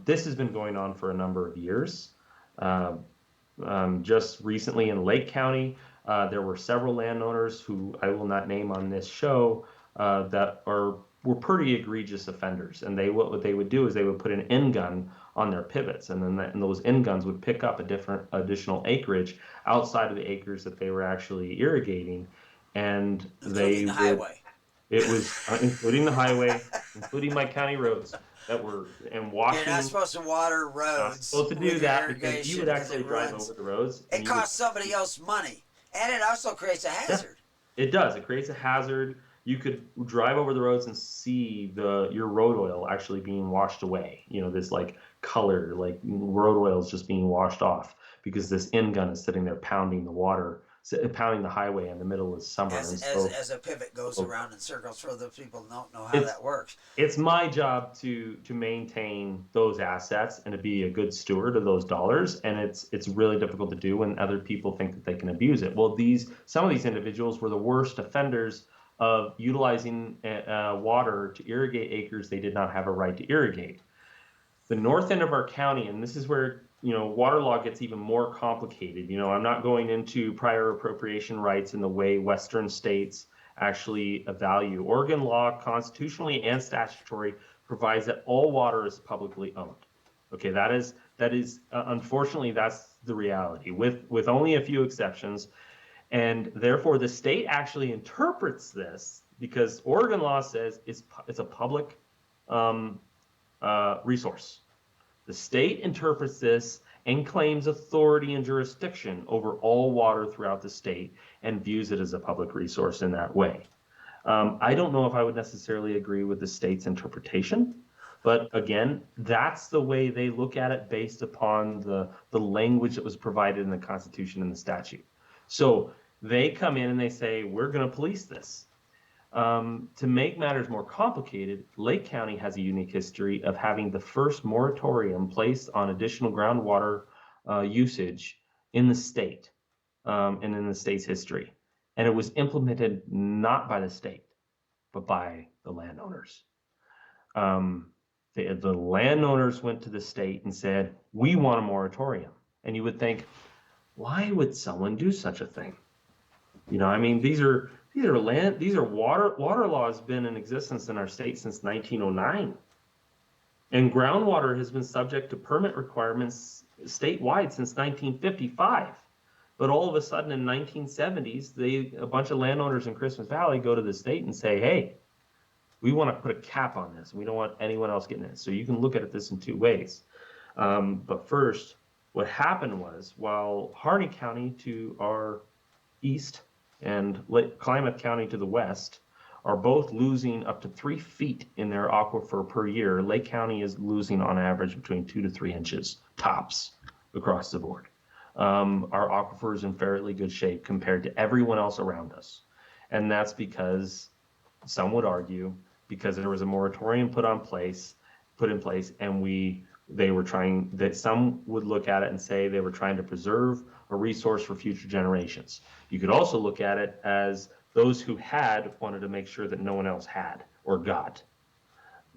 This has been going on for a number of years. Just recently in Lake County, there were several landowners who I will not name on this show that were pretty egregious offenders. And what they would do is they would put an end gun on their pivots, and then those end guns would pick up additional acreage outside of the acres that they were actually irrigating, and including the highway. It was including the highway, including my county roads that were in Washington. You're not supposed to water roads. Not supposed to do that because you would actually drive over the roads. It costs somebody else money, and it also creates a hazard. Yeah, it does. It creates a hazard. You could drive over the roads and see your road oil actually being washed away. This like color, like road oil is just being washed off because this end gun is sitting there pounding the water, pounding the highway in the middle of summer. As a pivot goes around in circles, for those people who don't know how that works. It's my job to maintain those assets and to be a good steward of those dollars, and it's really difficult to do when other people think that they can abuse it. Well, some of these individuals were the worst offenders of utilizing water to irrigate acres they did not have a right to irrigate. The north end of our county, and this is where water law gets even more complicated. I'm not going into prior appropriation rights in the way Western states actually value. Oregon law, constitutionally and statutory, provides that all water is publicly owned. Okay, that is unfortunately that's the reality, with only a few exceptions. And therefore, the state actually interprets this, because Oregon law says it's a public resource. The state interprets this and claims authority and jurisdiction over all water throughout the state and views it as a public resource in that way. I don't know if I would necessarily agree with the state's interpretation, but again, that's the way they look at it based upon the language that was provided in the Constitution and the statute. So they come in and they say, we're going to police this. To make matters more complicated, Lake County has a unique history of having the first moratorium placed on additional groundwater usage in the state and in the state's history. And it was implemented not by the state, but by the landowners. The landowners went to the state and said, we want a moratorium. And you would think, why would someone do such a thing? These are water laws been in existence in our state since 1909. And groundwater has been subject to permit requirements statewide since 1955. But all of a sudden in 1970s, a bunch of landowners in Christmas Valley go to the state and say, hey, we want to put a cap on this. We don't want anyone else getting it. So you can look at this in two ways. But first, what happened was, while Harney County to our east and Klamath County to the west are both losing up to 3 feet in their aquifer per year, Lake County is losing on average between 2 to 3 inches tops across the board. Our aquifer is in fairly good shape compared to everyone else around us. And that's because, some would argue, because there was a moratorium put in place, and they were trying, that some would look at it and say they were trying to preserve a resource for future generations. You could also look at it as those who had wanted to make sure that no one else had or got.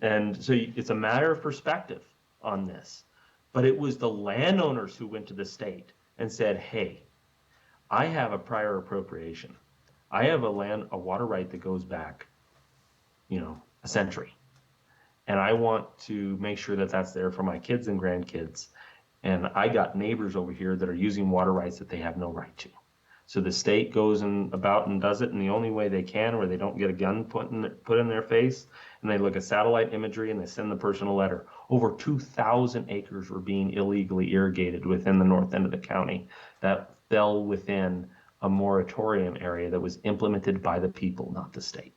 And so it's a matter of perspective on this. But it was the landowners who went to the state and said, hey, I have a prior appropriation. I have a water right that goes back, a century. And I want to make sure that that's there for my kids and grandkids. And I got neighbors over here that are using water rights that they have no right to. So the state goes about and does it in the only way they can, where they don't get a gun put in their face, and they look at satellite imagery and they send the person a letter. Over 2,000 acres were being illegally irrigated within the north end of the county that fell within a moratorium area that was implemented by the people, not the state.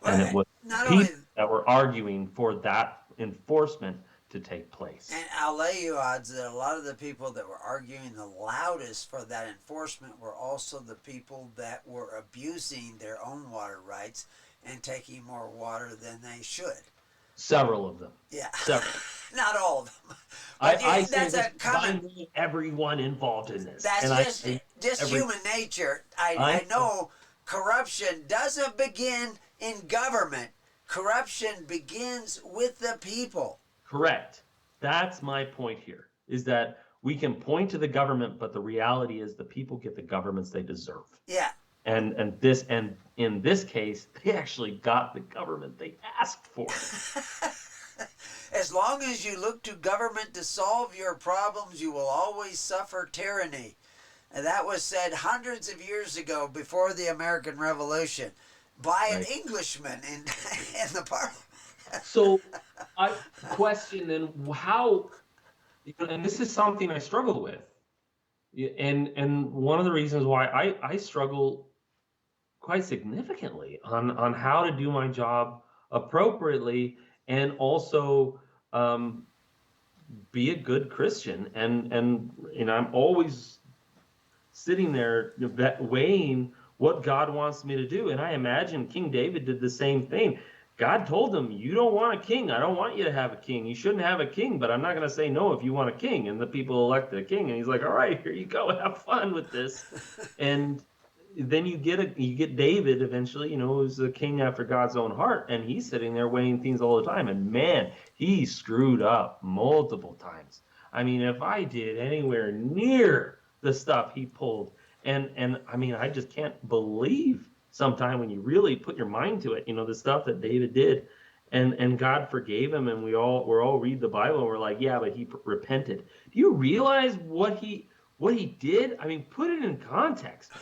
And it was people that were arguing for that enforcement to take place. And I'll lay you odds that a lot of the people that were arguing the loudest for that enforcement were also the people that were abusing their own water rights and taking more water than they should. Several of them. Yeah. Several. Not all of them. I say this, everyone involved in this. That's just human nature. I know corruption doesn't begin in government. Corruption begins with the people. Correct. That's my point here, is that we can point to the government, but the reality is the people get the governments they deserve. Yeah. And in this case, they actually got the government they asked for. As long as you look to government to solve your problems, you will always suffer tyranny. And that was said hundreds of years ago, before the American Revolution, by an Englishman in the parliament. So I question then how, and this is something I struggle with. And one of the reasons why I struggle quite significantly on how to do my job appropriately, and also be a good Christian. And I'm always sitting there weighing what God wants me to do. And I imagine King David did the same thing. God told him, you don't want a king. I don't want you to have a king. You shouldn't have a king, but I'm not going to say no if you want a king. And the people elected a king. And he's like, all right, here you go. Have fun with this. And then you get David eventually, who's the king after God's own heart. And he's sitting there weighing things all the time. And man, he screwed up multiple times. I mean, if I did anywhere near the stuff he pulled, and I mean, I just can't believe sometime when you really put your mind to it, the stuff that David did, and God forgave him, and we're all read the Bible and we're like, yeah, but he repented. Do you realize what he did? I mean, put it in context.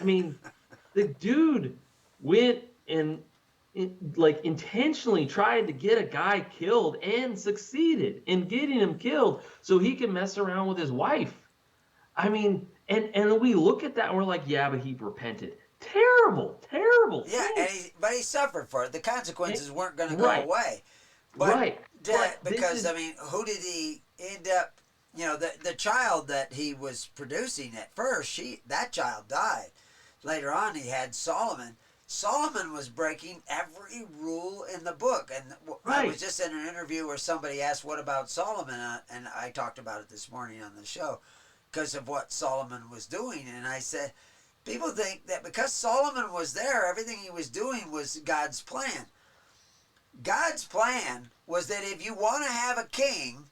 I mean, the dude went and intentionally tried to get a guy killed and succeeded in getting him killed so he could mess around with his wife. I mean, and we look at that and we're like, yeah, but he repented. Terrible yeah, but he suffered for it. The consequences weren't going to go away. But because, who did he end up, the child that he was producing at first, that child died. Later on, he had Solomon. Solomon was breaking every rule in the book. And I was just in an interview where somebody asked, what about Solomon? And I talked about it this morning on the show because of what Solomon was doing. And I said, people think that because Solomon was there, everything he was doing was God's plan. God's plan was that if you want to have a king,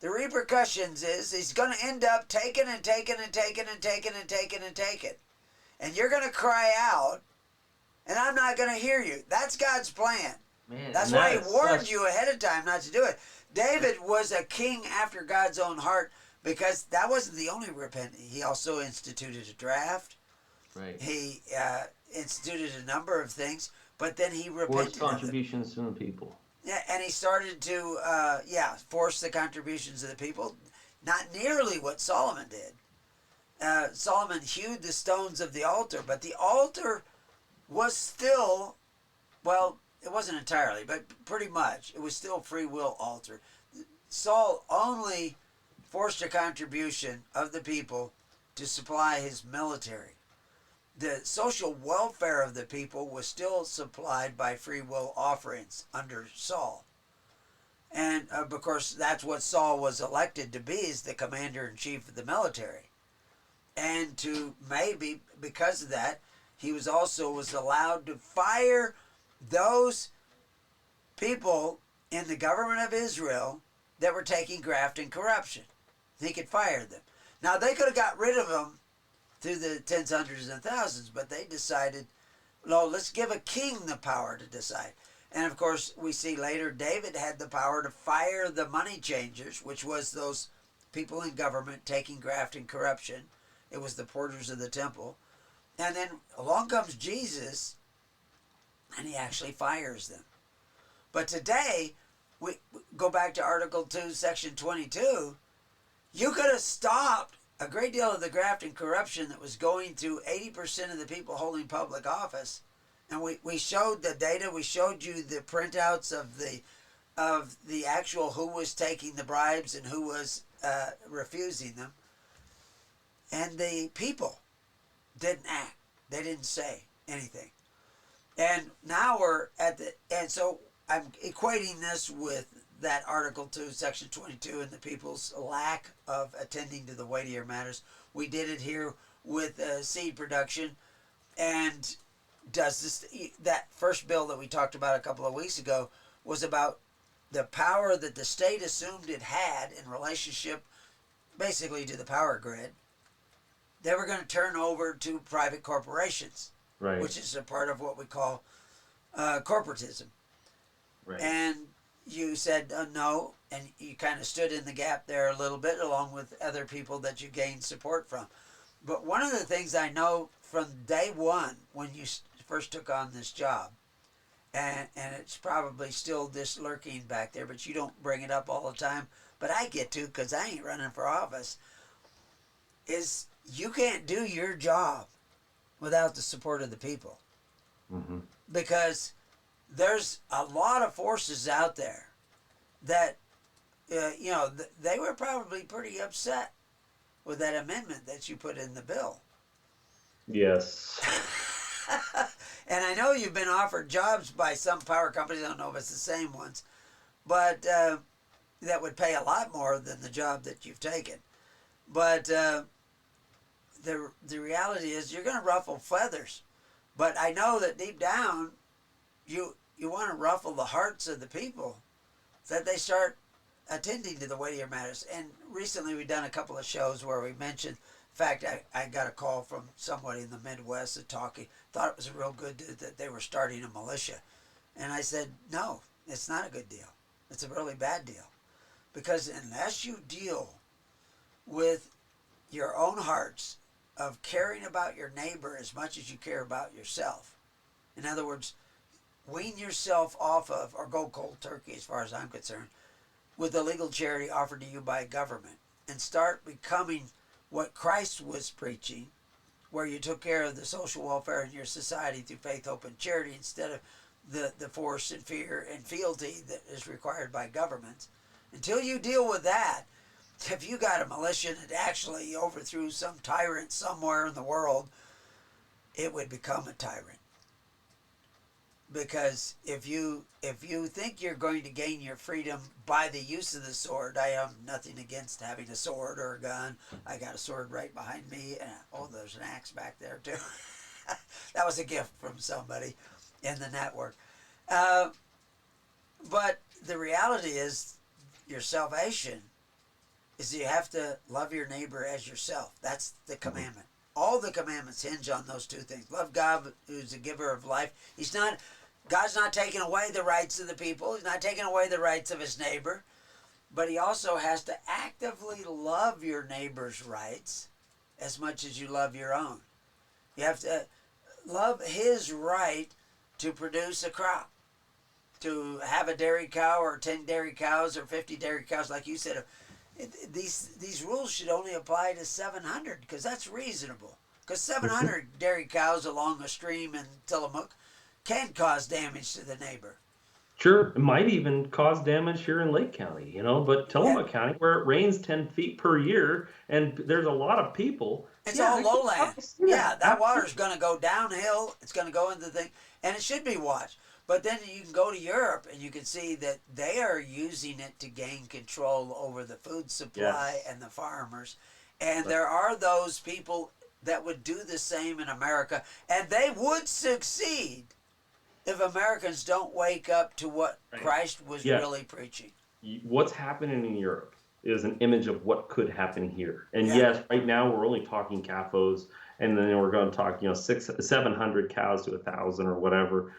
the repercussions is he's going to end up taking and taking and taking and taking and taking and taking. And you're going to cry out, and I'm not going to hear you. That's God's plan. Man, That's and why he that's warned such you ahead of time not to do it. David was a king after God's own heart because that wasn't the only repentance. He also instituted a draft. right. He instituted a number of things, but then he Forced repented of them. contributions from the people. Yeah, and he started to force the contributions of the people. Not nearly what Solomon did. Solomon hewed the stones of the altar, but the altar was still, well, it wasn't entirely, but pretty much. It was still free will altar. Saul only forced a contribution of the people to supply his military. The social welfare of the people was still supplied by free will offerings under Saul. And of course, that's what Saul was elected to be, as the commander-in-chief of the military. And to maybe, because of that, he was allowed to fire those people in the government of Israel that were taking graft and corruption. He could fire them. Now, they could have got rid of them through the tens, hundreds, and thousands, but they decided, no, let's give a king the power to decide. And of course, we see later David had the power to fire the money changers, which was those people in government taking graft and corruption. It was the porters of the temple. And then along comes Jesus, and he actually fires them. But today, we go back to Article 2, Section 22, you could have stopped a great deal of the graft and corruption that was going to 80% of the people holding public office. And we showed the data, we showed you the printouts of the actual who was taking the bribes and who was refusing them. And the people didn't act. They didn't say anything. And now and so I'm equating this with that Article 2, Section 22, and the people's lack of attending to the weightier matters. We did it here with seed production. And that first bill that we talked about a couple of weeks ago was about the power that the state assumed it had in relationship basically to the power grid. They were going to turn over to private corporations, Right. which is a part of what we call corporatism. Right. And you said no, and you kind of stood in the gap there a little bit, along with other people that you gained support from. But one of the things I know from day one, when you first took on this job, and it's probably still this lurking back there, but you don't bring it up all the time, but I get to because I ain't running for office, is you can't do your job without the support of the people. Mm-hmm. Because there's a lot of forces out there that, they were probably pretty upset with that amendment that you put in the bill. Yes. And I know you've been offered jobs by some power companies, I don't know if it's the same ones, but that would pay a lot more than the job that you've taken. But the reality is you're going to ruffle feathers. But I know that deep down, you want to ruffle the hearts of the people so that they start attending to the weightier matters. And recently we've done a couple of shows where we mentioned, in fact, I got a call from somebody in the Midwest that thought it was real good that they were starting a militia. And I said, no, it's not a good deal. It's a really bad deal. Because unless you deal with your own hearts of caring about your neighbor as much as you care about yourself, in other words, wean yourself off of, or go cold turkey as far as I'm concerned, with the legal charity offered to you by government, and start becoming what Christ was preaching, where you took care of the social welfare in your society through faith, hope, and charity instead of the force and fear and fealty that is required by governments. Until you deal with that, if you got a militia that actually overthrew some tyrant somewhere in the world, it would become a tyrant. Because if you think you're going to gain your freedom by the use of the sword, I have nothing against having a sword or a gun. I got a sword right behind me, and there's an axe back there too. That was a gift from somebody in the network. But the reality is, your salvation is you have to love your neighbor as yourself. That's the commandment. All the commandments hinge on those two things. Love God, who's the giver of life. God's not taking away the rights of the people. He's not taking away the rights of his neighbor. But he also has to actively love your neighbor's rights as much as you love your own. You have to love his right to produce a crop, to have a dairy cow or 10 dairy cows or 50 dairy cows, like you said. These rules should only apply to 700 because that's reasonable. Because 700 dairy cows along a stream in Tillamook can cause damage to the neighbor. Sure, it might even cause damage here in Lake County, but Yeah, Tillamook County, where it rains 10 feet per year and there's a lot of people, it's yeah, all I could lowland. probably see Yeah, that. that water's going to go downhill. It's going to go into the thing, and it should be watched. But then you can go to Europe and you can see that they are using it to gain control over the food supply Yes. and the farmers. And But, there are those people that would do the same in America, and they would succeed if Americans don't wake up to what right. Christ was Yes. really preaching. What's happening in Europe is an image of what could happen here. And Yeah, yes, right now we're only talking CAFOs, and then we're going to talk, 700 cows to 1,000 or whatever.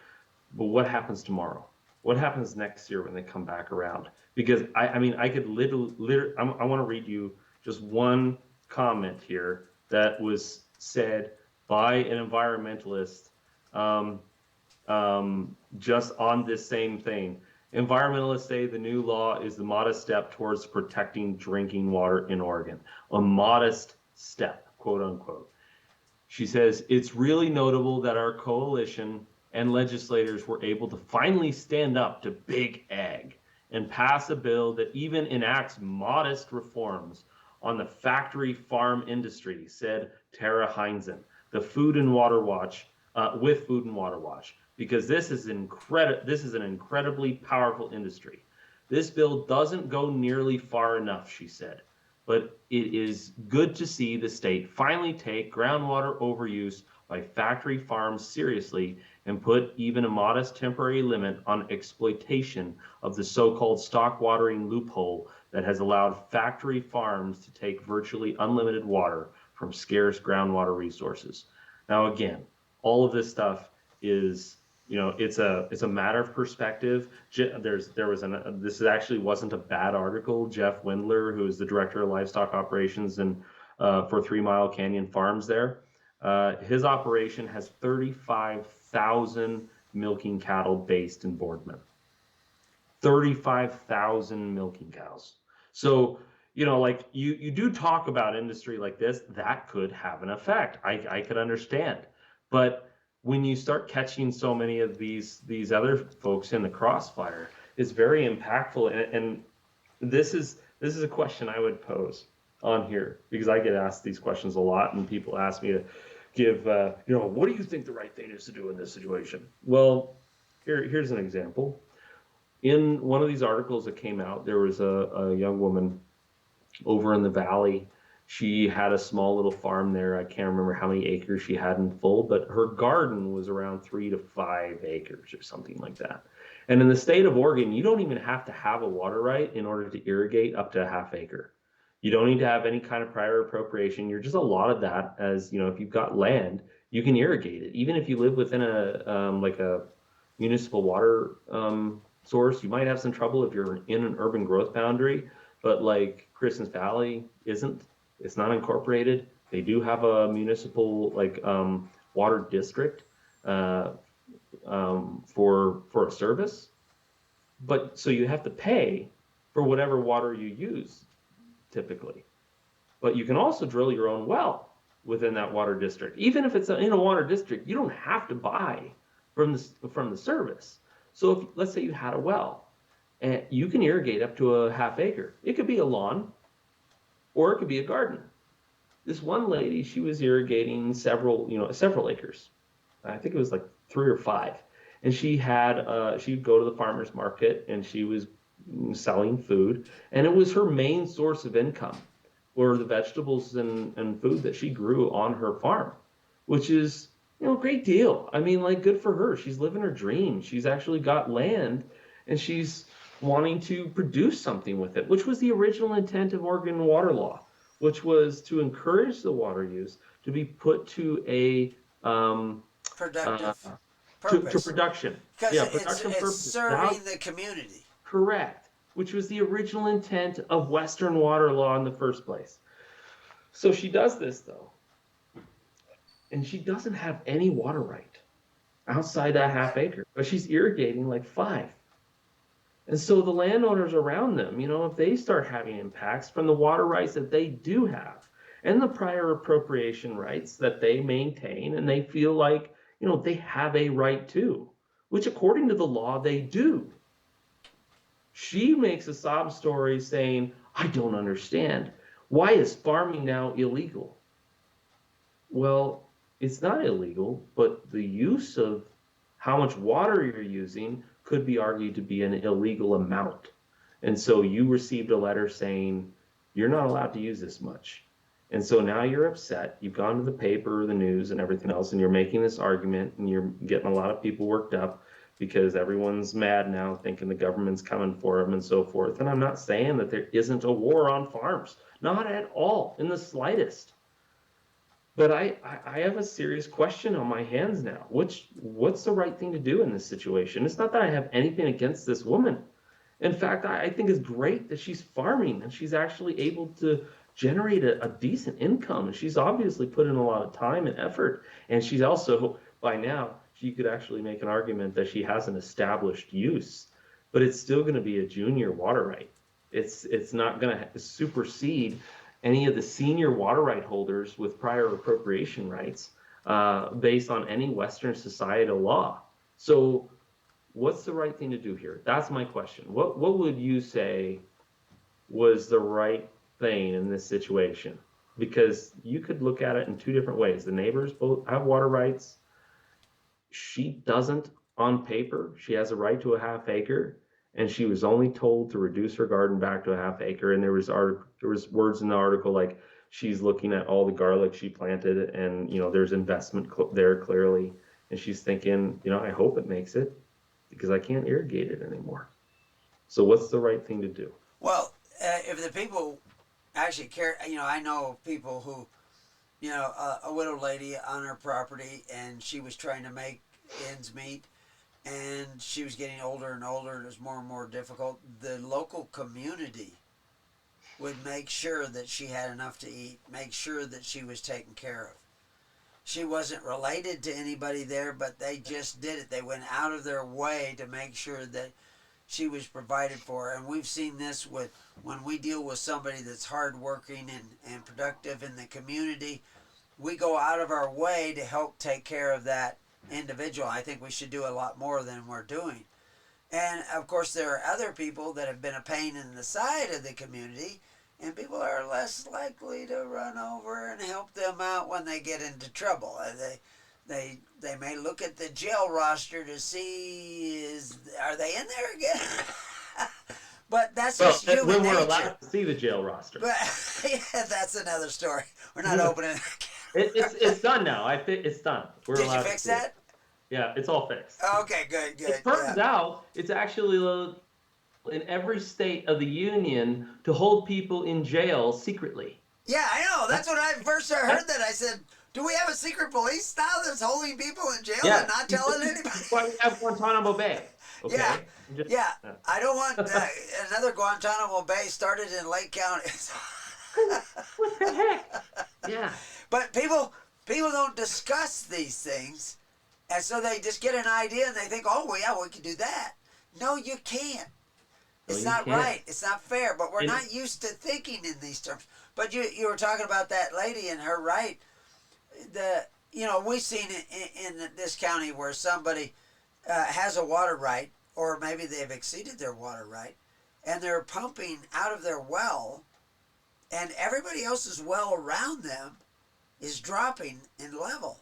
But what happens tomorrow? What happens next year when they come back around? Because I mean, I could literally, I want to read you just one comment here that was said by an environmentalist, um, just on this same thing. Environmentalists say the new law is the modest step towards protecting drinking water in Oregon. A modest step, quote unquote. She says, it's really notable that our coalition and legislators were able to finally stand up to big ag and pass a bill that even enacts modest reforms on the factory farm industry, said Tara Heinzen, the Food and Water Watch, with Food and Water Watch, because this is an incredibly powerful industry. This bill doesn't go nearly far enough, she said, but it is good to see the state finally take groundwater overuse by factory farms seriously and put even a modest temporary limit on exploitation of the so-called stock watering loophole that has allowed factory farms to take virtually unlimited water from scarce groundwater resources. Now, again, all of this stuff is, it's a matter of perspective. This actually wasn't a bad article. Jeff Windler, who is the director of livestock operations for 3 Mile Canyon Farms there, his operation has 35,000 milking cattle based in Boardman. 35,000 milking cows. So, like you do talk about industry like this, that could have an effect. I could understand. But when you start catching so many of these other folks in the crossfire, it's very impactful. And this is a question I would pose on here because I get asked these questions a lot, and people ask me to give, what do you think the right thing is to do in this situation? Well, here's an example. In one of these articles that came out, there was a young woman over in the valley. She had a small little farm there. I can't remember how many acres she had in full, but her garden was around 3 to 5 acres or something like that. And in the state of Oregon, you don't even have to have a water right in order to irrigate up to a half acre. You don't need to have any kind of prior appropriation. You're just allotted that as, if you've got land, you can irrigate it. Even if you live within like a municipal water source, you might have some trouble if you're in an urban growth boundary, but like Christmas Valley isn't. It's not incorporated. They do have a municipal water district for a service, but so you have to pay for whatever water you use typically. But you can also drill your own well within that water district. Even if it's in a water district, you don't have to buy from the service. So if, let's say you had a well, and you can irrigate up to a half acre. It could be a lawn, or it could be a garden. This one lady, she was irrigating several acres. I think it was like 3 or 5. And she'd go to the farmer's market and she was selling food. And it was her main source of income were the vegetables and food that she grew on her farm, which is, a great deal. I mean, like, good for her. She's living her dream. She's actually got land and she's wanting to produce something with it, which was the original intent of Oregon water law, which was to encourage the water use to be put to a productive. to purpose. production. Because Yeah, it's production purposes. serving the community. Correct, which was the original intent of Western water law in the first place. So she does this though, and she doesn't have any water right outside that half acre, but she's irrigating like 5. And so the landowners around them, if they start having impacts from the water rights that they do have and the prior appropriation rights that they maintain, and they feel like, they have a right to, which according to the law, they do. She makes a sob story saying, I don't understand. Why is farming now illegal? Well, it's not illegal, but the use of how much water you're using could be argued to be an illegal amount. And so you received a letter saying, you're not allowed to use this much. And so now you're upset. You've gone to the paper, the news, and everything else, and you're making this argument, and you're getting a lot of people worked up because everyone's mad now, thinking the government's coming for them and so forth. And I'm not saying that there isn't a war on farms, not at all, in the slightest. But I have a serious question on my hands now. What's the right thing to do in this situation? It's not that I have anything against this woman. In fact, I think it's great that she's farming and she's actually able to generate a decent income. And she's obviously put in a lot of time and effort. And she's also, by now, she could actually make an argument that she has an established use, but it's still going to be a junior water right. It's not going to supersede any of the senior water right holders with prior appropriation rights based on any Western societal law. So what's the right thing to do here? That's my question. What would you say was the right thing in this situation? Because you could look at it in 2 different ways. The neighbors both have water rights. She doesn't on paper. She has a right to a half acre, and she was only told to reduce her garden back to a half acre. And there was words in the article like she's looking at all the garlic she planted, and there's investment there clearly, and she's thinking, I hope it makes it because I can't irrigate it anymore. So what's the right thing to do? Well, if the people actually care, I know people who, a widow lady on her property, and she was trying to make ends meet, and she was getting older and older, and it was more and more difficult. The local community would make sure that she had enough to eat, make sure that she was taken care of. She wasn't related to anybody there, but they just did it. They went out of their way to make sure that she was provided for. And we've seen this with when we deal with somebody that's hardworking and productive in the community. We go out of our way to help take care of that individual. I think we should do a lot more than we're doing. And of course, there are other people that have been a pain in the side of the community, and people are less likely to run over and help them out when they get into trouble. They may look at the jail roster to see are they in there again. But that's just human nature. When we're allowed to see the jail roster. But yeah, that's another story. We're not opening. It's done now. It's done. Did you fix that? Yeah, it's all fixed. Okay, good. It turns out it's actually in every state of the union to hold people in jail secretly. Yeah, I know. That's when I first heard that. I said, do we have a secret police now that's holding people in jail and not telling anybody? That's why we have Guantanamo Bay. Okay? Yeah. I don't want another Guantanamo Bay started in Lake County. What the heck? Yeah. But people don't discuss these things, and so they just get an idea and they think, oh, well, yeah, we can do that. No, you can't. It's not right. It's not fair. But we're not used to thinking in these terms. But you were talking about that lady and her right. We've seen it in this county where somebody has a water right, or maybe they've exceeded their water right, and they're pumping out of their well, and everybody else's well around them is dropping in level.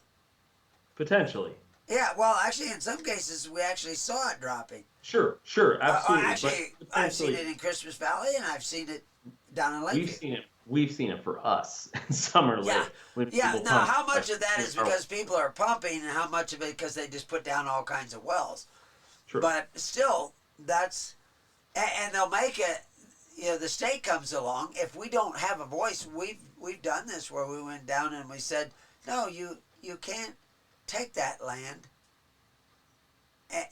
Potentially. Yeah, well, actually, in some cases, we actually saw it dropping. Sure, absolutely. I've seen it in Christmas Valley, and I've seen it down in Lakeview. We've seen it for us in Summer Lake. Yeah. Now, how much of that is because people are pumping, and how much of it because they just put down all kinds of wells? Sure. But still, and they'll make it. The state comes along. If we don't have a voice, we've done this where we went down and we said, no, you can't take that land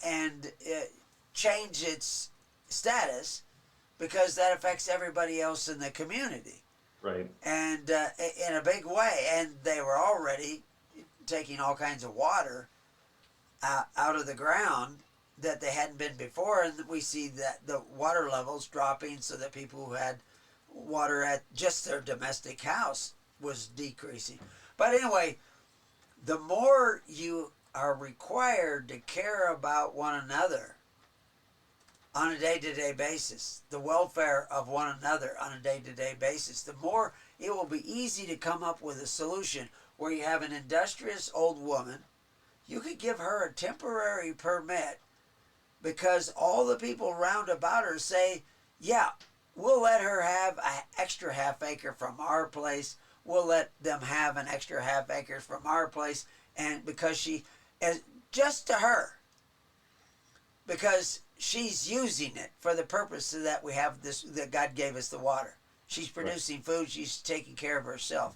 and change its status because that affects everybody else in the community. Right. And in a big way. And they were already taking all kinds of water out of the ground that they hadn't been before. And we see that the water levels dropping so that people who had water at just their domestic house was decreasing. But anyway, the more you are required to care about one another on a day-to-day basis, the welfare of one another on a day-to-day basis, the more it will be easy to come up with a solution where you have an industrious old woman. You could give her a temporary permit because all the people round about her say, yeah, we'll let her have an extra half acre from our place. We'll let them have an extra half acre from our place. And because she, just to her, because she's using it for the purpose of that we have this, that God gave us the water. She's producing food, she's taking care of herself.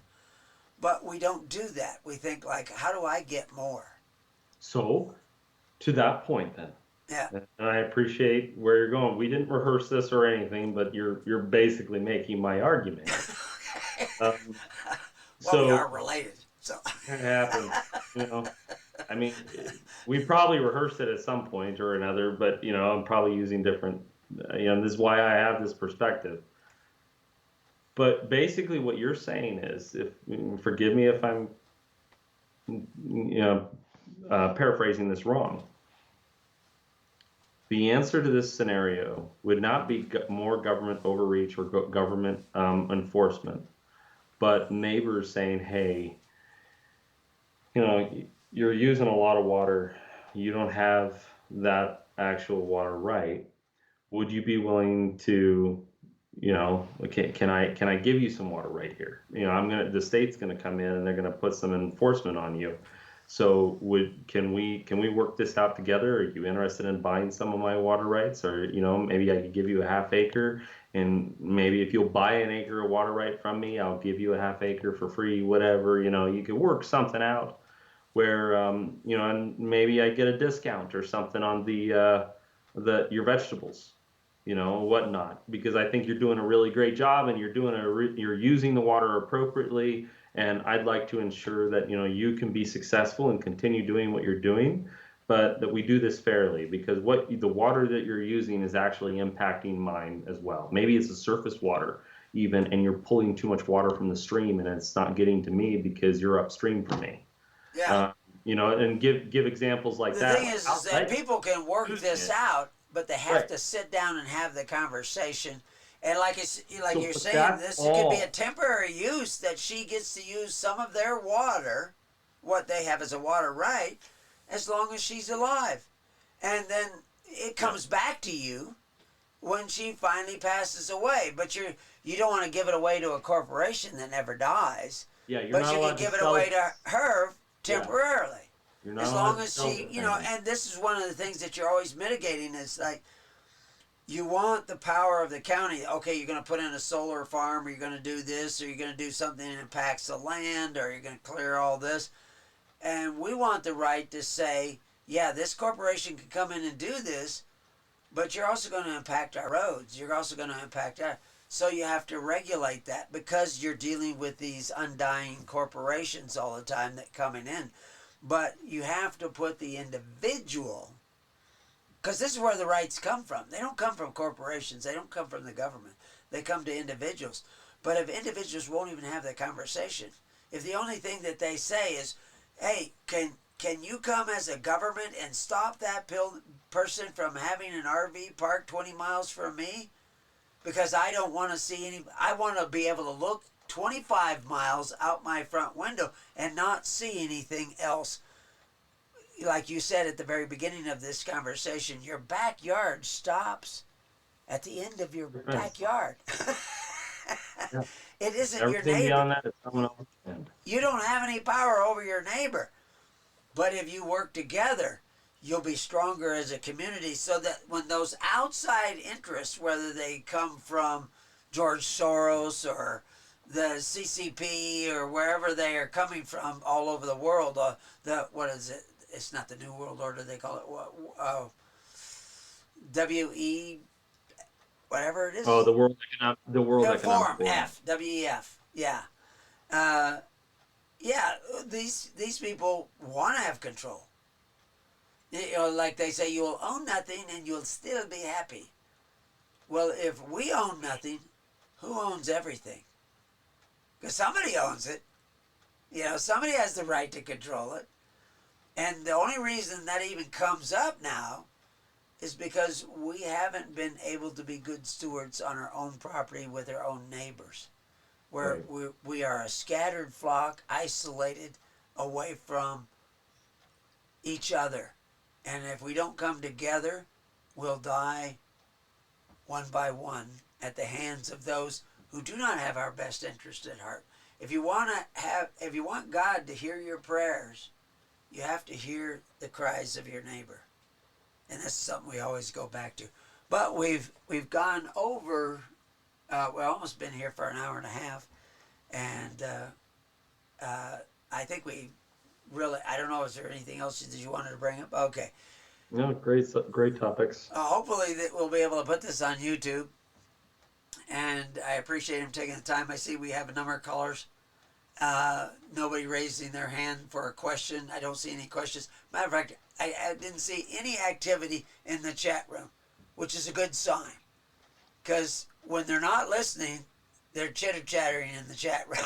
But we don't do that. We think like, how do I get more? So, to that point then, Yeah. and I appreciate where you're going. We didn't rehearse this or anything, but you're basically making my argument. Well, So we are related, so. it happens, you know. I mean, we probably rehearsed it at some point or another, but I'm probably using different. This is why I have this perspective. But basically, what you're saying is, if forgive me if I'm, paraphrasing this wrong. The answer to this scenario would not be more government overreach or government enforcement, but neighbors saying, "Hey, you're using a lot of water. You don't have that actual water right. Would you be willing to, okay, can I give you some water right here? The state's gonna come in and they're gonna put some enforcement on you. So can we work this out together? Are you interested in buying some of my water rights? Or, maybe I could give you a half acre, and maybe if you'll buy an acre of water right from me, I'll give you a half acre for free, whatever, you could work something out where, and maybe I get a discount or something on your vegetables, whatnot, because I think you're doing a really great job and you're using the water appropriately. And I'd like to ensure that, you can be successful and continue doing what you're doing, but that we do this fairly, because the water that you're using is actually impacting mine as well. Maybe it's the surface water even, and you're pulling too much water from the stream and it's not getting to me because you're upstream from me. Yeah. And give examples like that. The thing is that people can work this out, but they have to sit down and have the conversation. And like you're saying, this could be a temporary use that she gets to use some of their water, what they have as a water right, as long as she's alive. And then it comes back to you when she finally passes away. But you don't want to give it away to a corporation that never dies. Yeah, you're but not you allowed can give to it sell away to her temporarily. You're not as allowed long to as sell she, it, and this is one of the things that you're always mitigating is like, you want the power of the county. Okay, you're going to put in a solar farm, or you're going to do this, or you're going to do something that impacts the land, or you're going to clear all this. And we want the right to say, yeah, this corporation can come in and do this, but you're also going to impact our roads. You're also going to impact our... So you have to regulate that because you're dealing with these undying corporations all the time that coming in. But you have to put the individual... Because this is where the rights come from. They don't come from corporations. They don't come from the government. They come to individuals. But if individuals won't even have that conversation, if the only thing that they say is, hey, can you come as a government and stop that person from having an RV parked 20 miles from me? Because I don't want to see any... I want to be able to look 25 miles out my front window and not see anything else. Like you said at the very beginning of this conversation, your backyard stops at the end of your backyard. Yeah. It isn't Everything your neighbor. Beyond that is someone else's land. You don't have any power over your neighbor. But if you work together, you'll be stronger as a community, so that when those outside interests, whether they come from George Soros or the CCP or wherever they are coming from all over the world, what is it? it's not the New World Order. They call it WE, whatever it Oh, is. The World Economic Forum, Forum. WEF. Yeah. Uh, yeah, these people want to have control. You know, like they say, you'll own nothing and you'll still be happy. Well, if we own nothing, who owns everything? Because somebody owns it. You know, somebody has the right to control it. And the only reason that even comes up now is because we haven't been able to be good stewards on our own property with our own neighbors. Where Right. we are a scattered flock, isolated, away from each other. And if we don't come together, we'll die one by one at the hands of those who do not have our best interest at heart. If you want God to hear your prayers, you have to hear the cries of your neighbor, and that's something we always go back to. But we've gone over. We've almost been here for an hour and a half, and I think we really. I don't know. Is there anything else that you wanted to bring up? Okay. No, great topics. Hopefully that we'll be able to put this on YouTube, and I appreciate him taking the time. I see we have a number of callers. Nobody raising their hand for a question. I don't see any questions. Matter of fact, I didn't see any activity in the chat room, which is a good sign. Because when they're not listening, they're chitter-chattering in the chat room.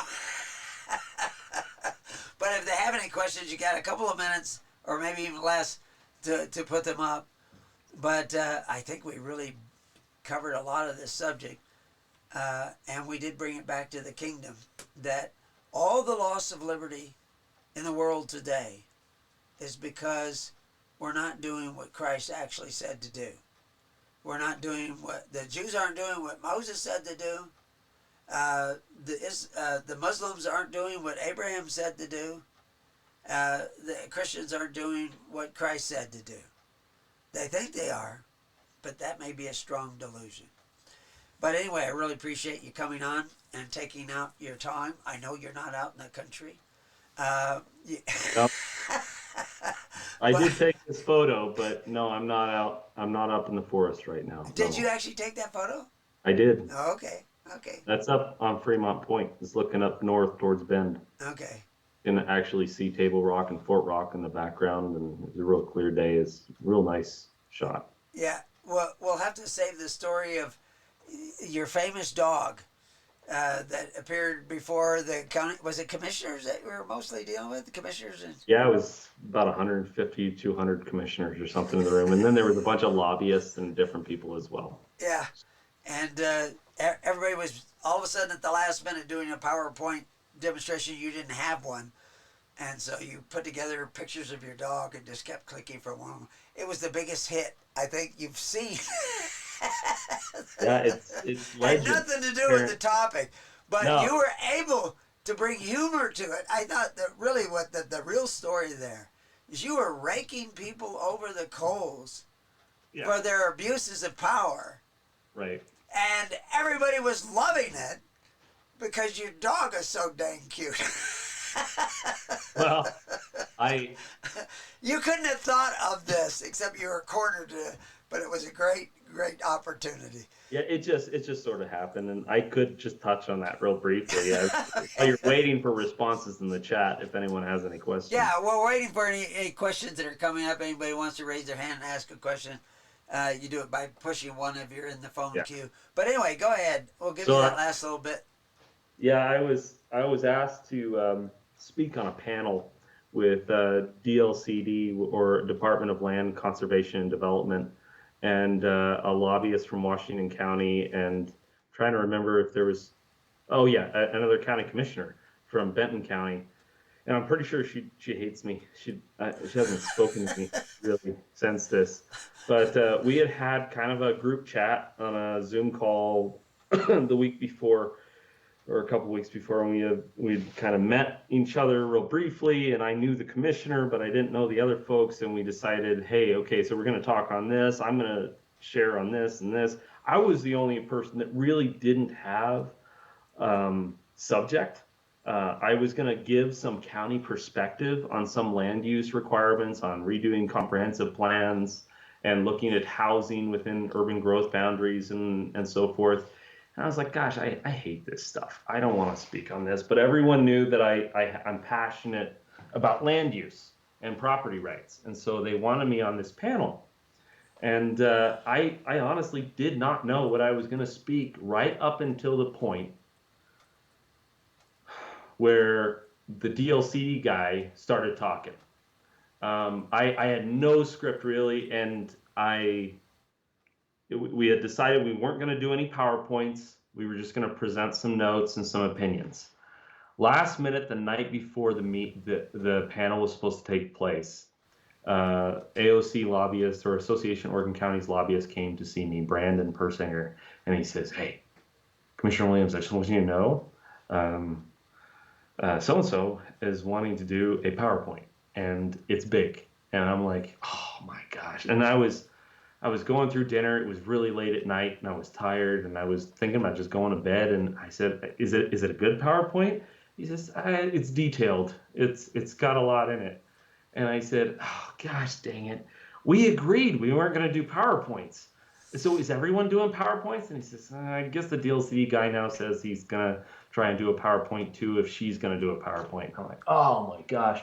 But if they have any questions, you got a couple of minutes, or maybe even less, to put them up. But I think we really covered a lot of this subject. And we did bring it back to the kingdom, that all the loss of liberty in the world today is because we're not doing what Christ actually said to do. We're not doing what the Jews aren't doing what Moses said to do. The Muslims aren't doing what Abraham said to do. The Christians aren't doing what Christ said to do. They think they are, but that may be a strong delusion. But anyway, I really appreciate you coming on and taking out your time. I know you're not out in the country. You, No, I but did take this photo, but no, I'm not out. I'm not up in the forest right now. did you No, actually take that photo? I did. Oh, okay, okay, That's up on Fremont Point. It's looking up north towards Bend. okay. You can actually see Table Rock and Fort Rock in the background, and it's a real clear day. It's a real nice shot. Yeah, well, we'll have to save the story of your famous dog that appeared before the county. Was it commissioners that we were mostly dealing with? The commissioners and Yeah, it was about 150, 200 commissioners or something in the room, and then there was a bunch of lobbyists and different people as well. yeah, and everybody was all of a sudden at the last minute doing a PowerPoint demonstration. You didn't have one, and so you put together pictures of your dog and just kept clicking for one. It was the biggest hit I think you've seen. Yeah, it's Had legend. nothing to do with the topic, but No, you were able to bring humor to it. I thought that really what the real story there is you were raking people over the coals yeah, for their abuses of power, right. and everybody was loving it because your dog is so dang cute. Well, I You couldn't have thought of this except you were cornered to, but it was a great opportunity. yeah, it just sort of happened, and I could just touch on that real briefly. While you're waiting for responses in the chat, if anyone has any questions. Yeah, we're waiting for any questions that are coming up. Anybody wants to raise their hand and ask a question, you do it by pushing one if you're in the phone Yeah. queue. But anyway, go ahead. We'll give So you that last little bit. yeah, I was asked to speak on a panel with DLCD, or Department of Land Conservation and Development, and a lobbyist from Washington County, and trying to remember if there was, oh yeah, another county commissioner from Benton County, and I'm pretty sure she hates me. She hasn't spoken to me really since this, but we had kind of a group chat on a Zoom call the week before, or a couple weeks before, and we'd kind of met each other real briefly, and I knew the commissioner, but I didn't know the other folks, and we decided, hey, okay, so we're going to talk on this. I'm going to share on this and this. I was the only person that really didn't have subject. I was going to give some county perspective on some land use requirements, on redoing comprehensive plans and looking at housing within urban growth boundaries and so forth. And I was like, gosh, I hate this stuff. I don't want to speak on this. But everyone knew that I'm passionate about land use and property rights. And so they wanted me on this panel. And I honestly did not know what I was going to speak right up until the point where the DLCD guy started talking. I had no script really, and we had decided we weren't going to do any PowerPoints. We were just going to present some notes and some opinions. Last minute, the night before the panel was supposed to take place, AOC lobbyists, or Association of Oregon Counties lobbyists, came to see me, Brandon Persinger, and he says, "Hey, Commissioner Williams, I just want you to know, so-and-so is wanting to do a PowerPoint, and it's big." And I'm like, oh my gosh. And I was going through dinner. It was really late at night, and I was tired, and I was thinking about just going to bed. And I said, is it a good PowerPoint? He says, it's detailed. It's got a lot in it. And I said, oh gosh, dang it. We agreed we weren't going to do PowerPoints. So is everyone doing PowerPoints? And he says, I guess the DLCD guy now says he's going to try and do a PowerPoint too if she's going to do a PowerPoint. I'm like, oh my gosh.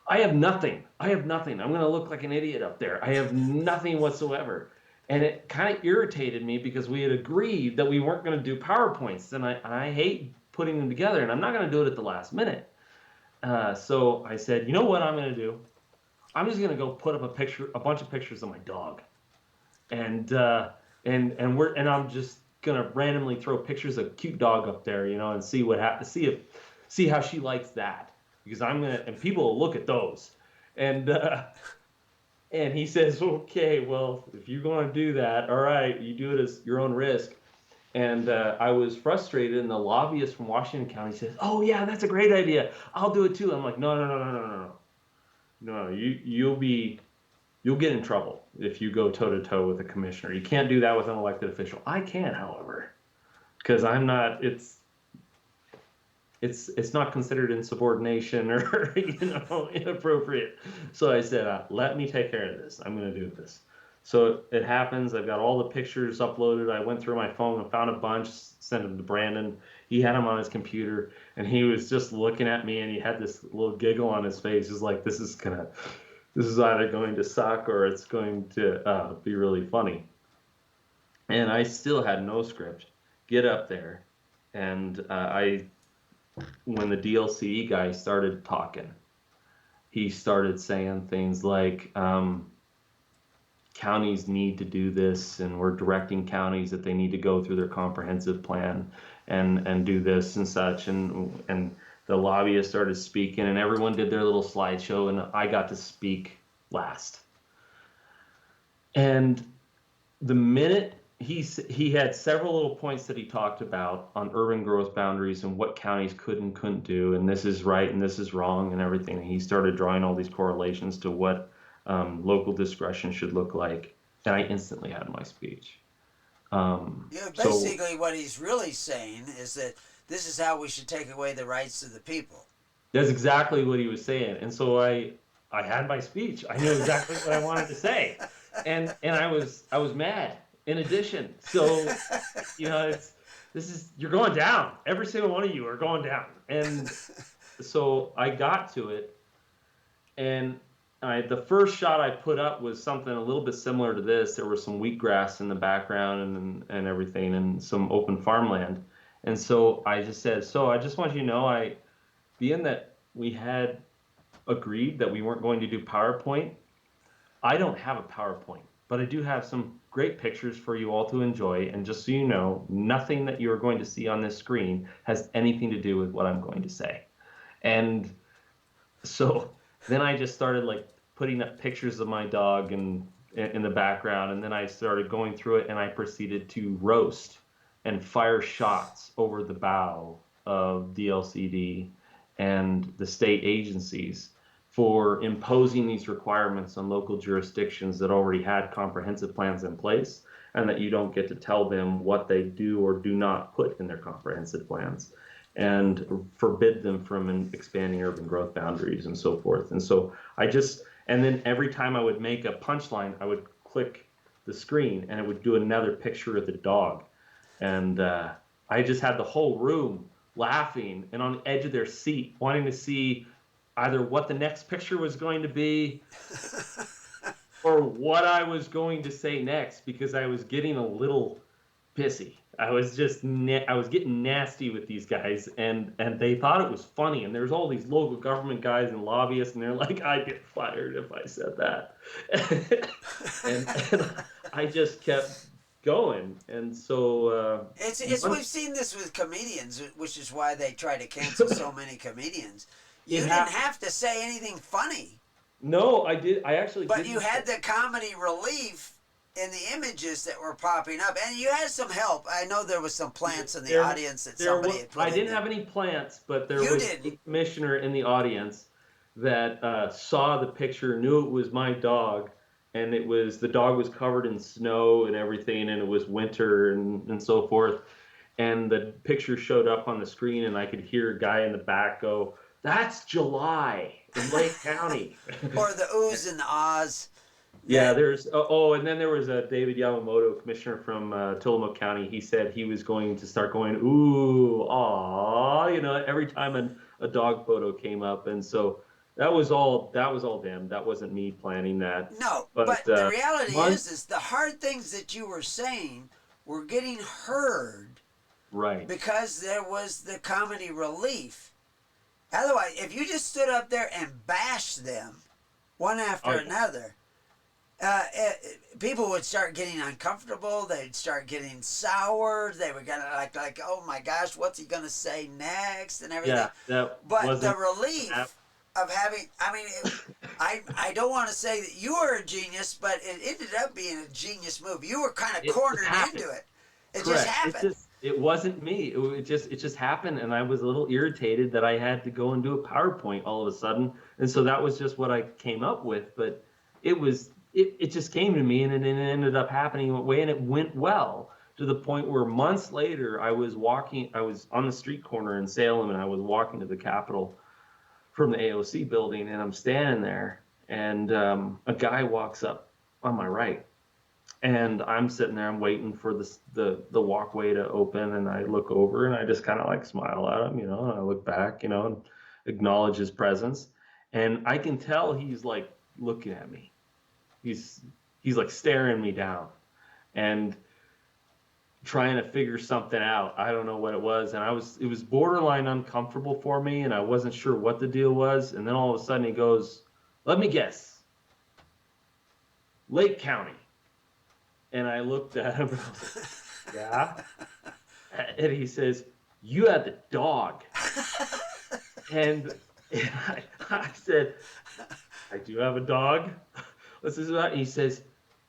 I have nothing. I'm going to look like an idiot up there. I have nothing whatsoever. And it kind of irritated me because we had agreed that we weren't going to do PowerPoints. And I hate putting them together, and I'm not going to do it at the last minute. So I said, you know what I'm going to do? I'm just going to go put up a bunch of pictures of my dog. And I'm just gonna randomly throw pictures of cute dog up there, and see what happens. See how she likes that, because and people will look at those. And he says, okay, well, if you're gonna do that, all right, you do it as your own risk. And I was frustrated, and the lobbyist from Washington County says, oh yeah, that's a great idea. I'll do it too. I'm like, no. You'll get in trouble if you go toe-to-toe with a commissioner. You can't do that with an elected official. I can, however, because I'm not. It's not considered insubordination or inappropriate. So I said, let me take care of this. I'm going to do this. So it happens. I've got all the pictures uploaded. I went through my phone and found a bunch, sent them to Brandon. He had them on his computer, and he was just looking at me, and he had this little giggle on his face. He's like, this is either going to suck or it's going to be really funny. And I still had no script. Get up there, and when the DLCE guy started talking, he started saying things like, counties need to do this, and we're directing counties that they need to go through their comprehensive plan and do this and such. And the lobbyists started speaking, and everyone did their little slideshow, and I got to speak last. And the minute he had several little points that he talked about on urban growth boundaries and what counties could and couldn't do, and this is right and this is wrong and everything. And he started drawing all these correlations to what local discretion should look like, and I instantly had my speech. Basically what he's really saying is that this is how we should take away the rights of the people. That's exactly what he was saying. And so I had my speech. I knew exactly what I wanted to say. And I was mad in addition. So, you're going down. Every single one of you are going down. And so I got to it, and the first shot I put up was something a little bit similar to this. There was some wheatgrass in the background and everything, and some open farmland. And so I just said, so I just want you to know, being that we had agreed that we weren't going to do PowerPoint, I don't have a PowerPoint, but I do have some great pictures for you all to enjoy. And just so you know, nothing that you're going to see on this screen has anything to do with what I'm going to say. And so then I just started putting up pictures of my dog in the background, and then I started going through it, and I proceeded to roast and fire shots over the bow of DLCD and the state agencies for imposing these requirements on local jurisdictions that already had comprehensive plans in place, and that you don't get to tell them what they do or do not put in their comprehensive plans. and forbid them from expanding urban growth boundaries and so forth. And so and then every time I would make a punchline, I would click the screen and it would do another picture of the dog. And I just had the whole room laughing and on the edge of their seat, wanting to see either what the next picture was going to be or what I was going to say next, because I was getting a little pissy. I was getting nasty with these guys, and they thought it was funny. And there's all these local government guys and lobbyists, and they're like, "I'd get fired if I said that," and I just kept going. And so we've seen this with comedians, which is why they try to cancel so many comedians. You didn't have to say anything funny. No, I did. I actually. But you had the comedy relief in the images that were popping up, and you had some help. I know there was some plants in the audience that somebody had put I didn't have any plants, but there was a commissioner in the audience that saw the picture, knew it was my dog, and the dog was covered in snow and everything, and it was winter and so forth. And the picture showed up on the screen, and I could hear a guy in the back go, "That's July in Lake County." Or the oohs and the ahs. Yeah, and then there was a David Yamamoto, commissioner from Tillamook County. He said he was going to start going, "Ooh, aw," every time a dog photo came up. And so that was all them. That wasn't me planning that. No, but the reality is the hard things that you were saying were getting heard. Right. Because there was the comedy relief. Otherwise, if you just stood up there and bashed them one after another, people would start getting uncomfortable. They'd start getting sour. They were gonna like, "Oh my gosh, what's he gonna say next?" and everything. Yeah, but the relief of having, I don't want to say that you were a genius, but it ended up being a genius move. You were kind of cornered into it. It just happened. It wasn't me. It just happened, and I was a little irritated that I had to go and do a PowerPoint all of a sudden, and so that was just what I came up with. But it just came to me, and it ended up happening that way, and it went well to the point where months later I was on the street corner in Salem, and I was walking to the Capitol from the AOC building, and I'm standing there, and a guy walks up on my right. And I'm sitting there, I'm waiting for the walkway to open, and I look over and I just kind of like smile at him, and I look back, and acknowledge his presence. And I can tell he's like looking at me. He's like staring me down and trying to figure something out. I don't know what it was. And it was borderline uncomfortable for me, and I wasn't sure what the deal was. And then all of a sudden he goes, "Let me guess. Lake County." And I looked at him and I was like, "Yeah?" And he says, "You had the dog." And I said, "I do have a dog. What's this about?" And he says,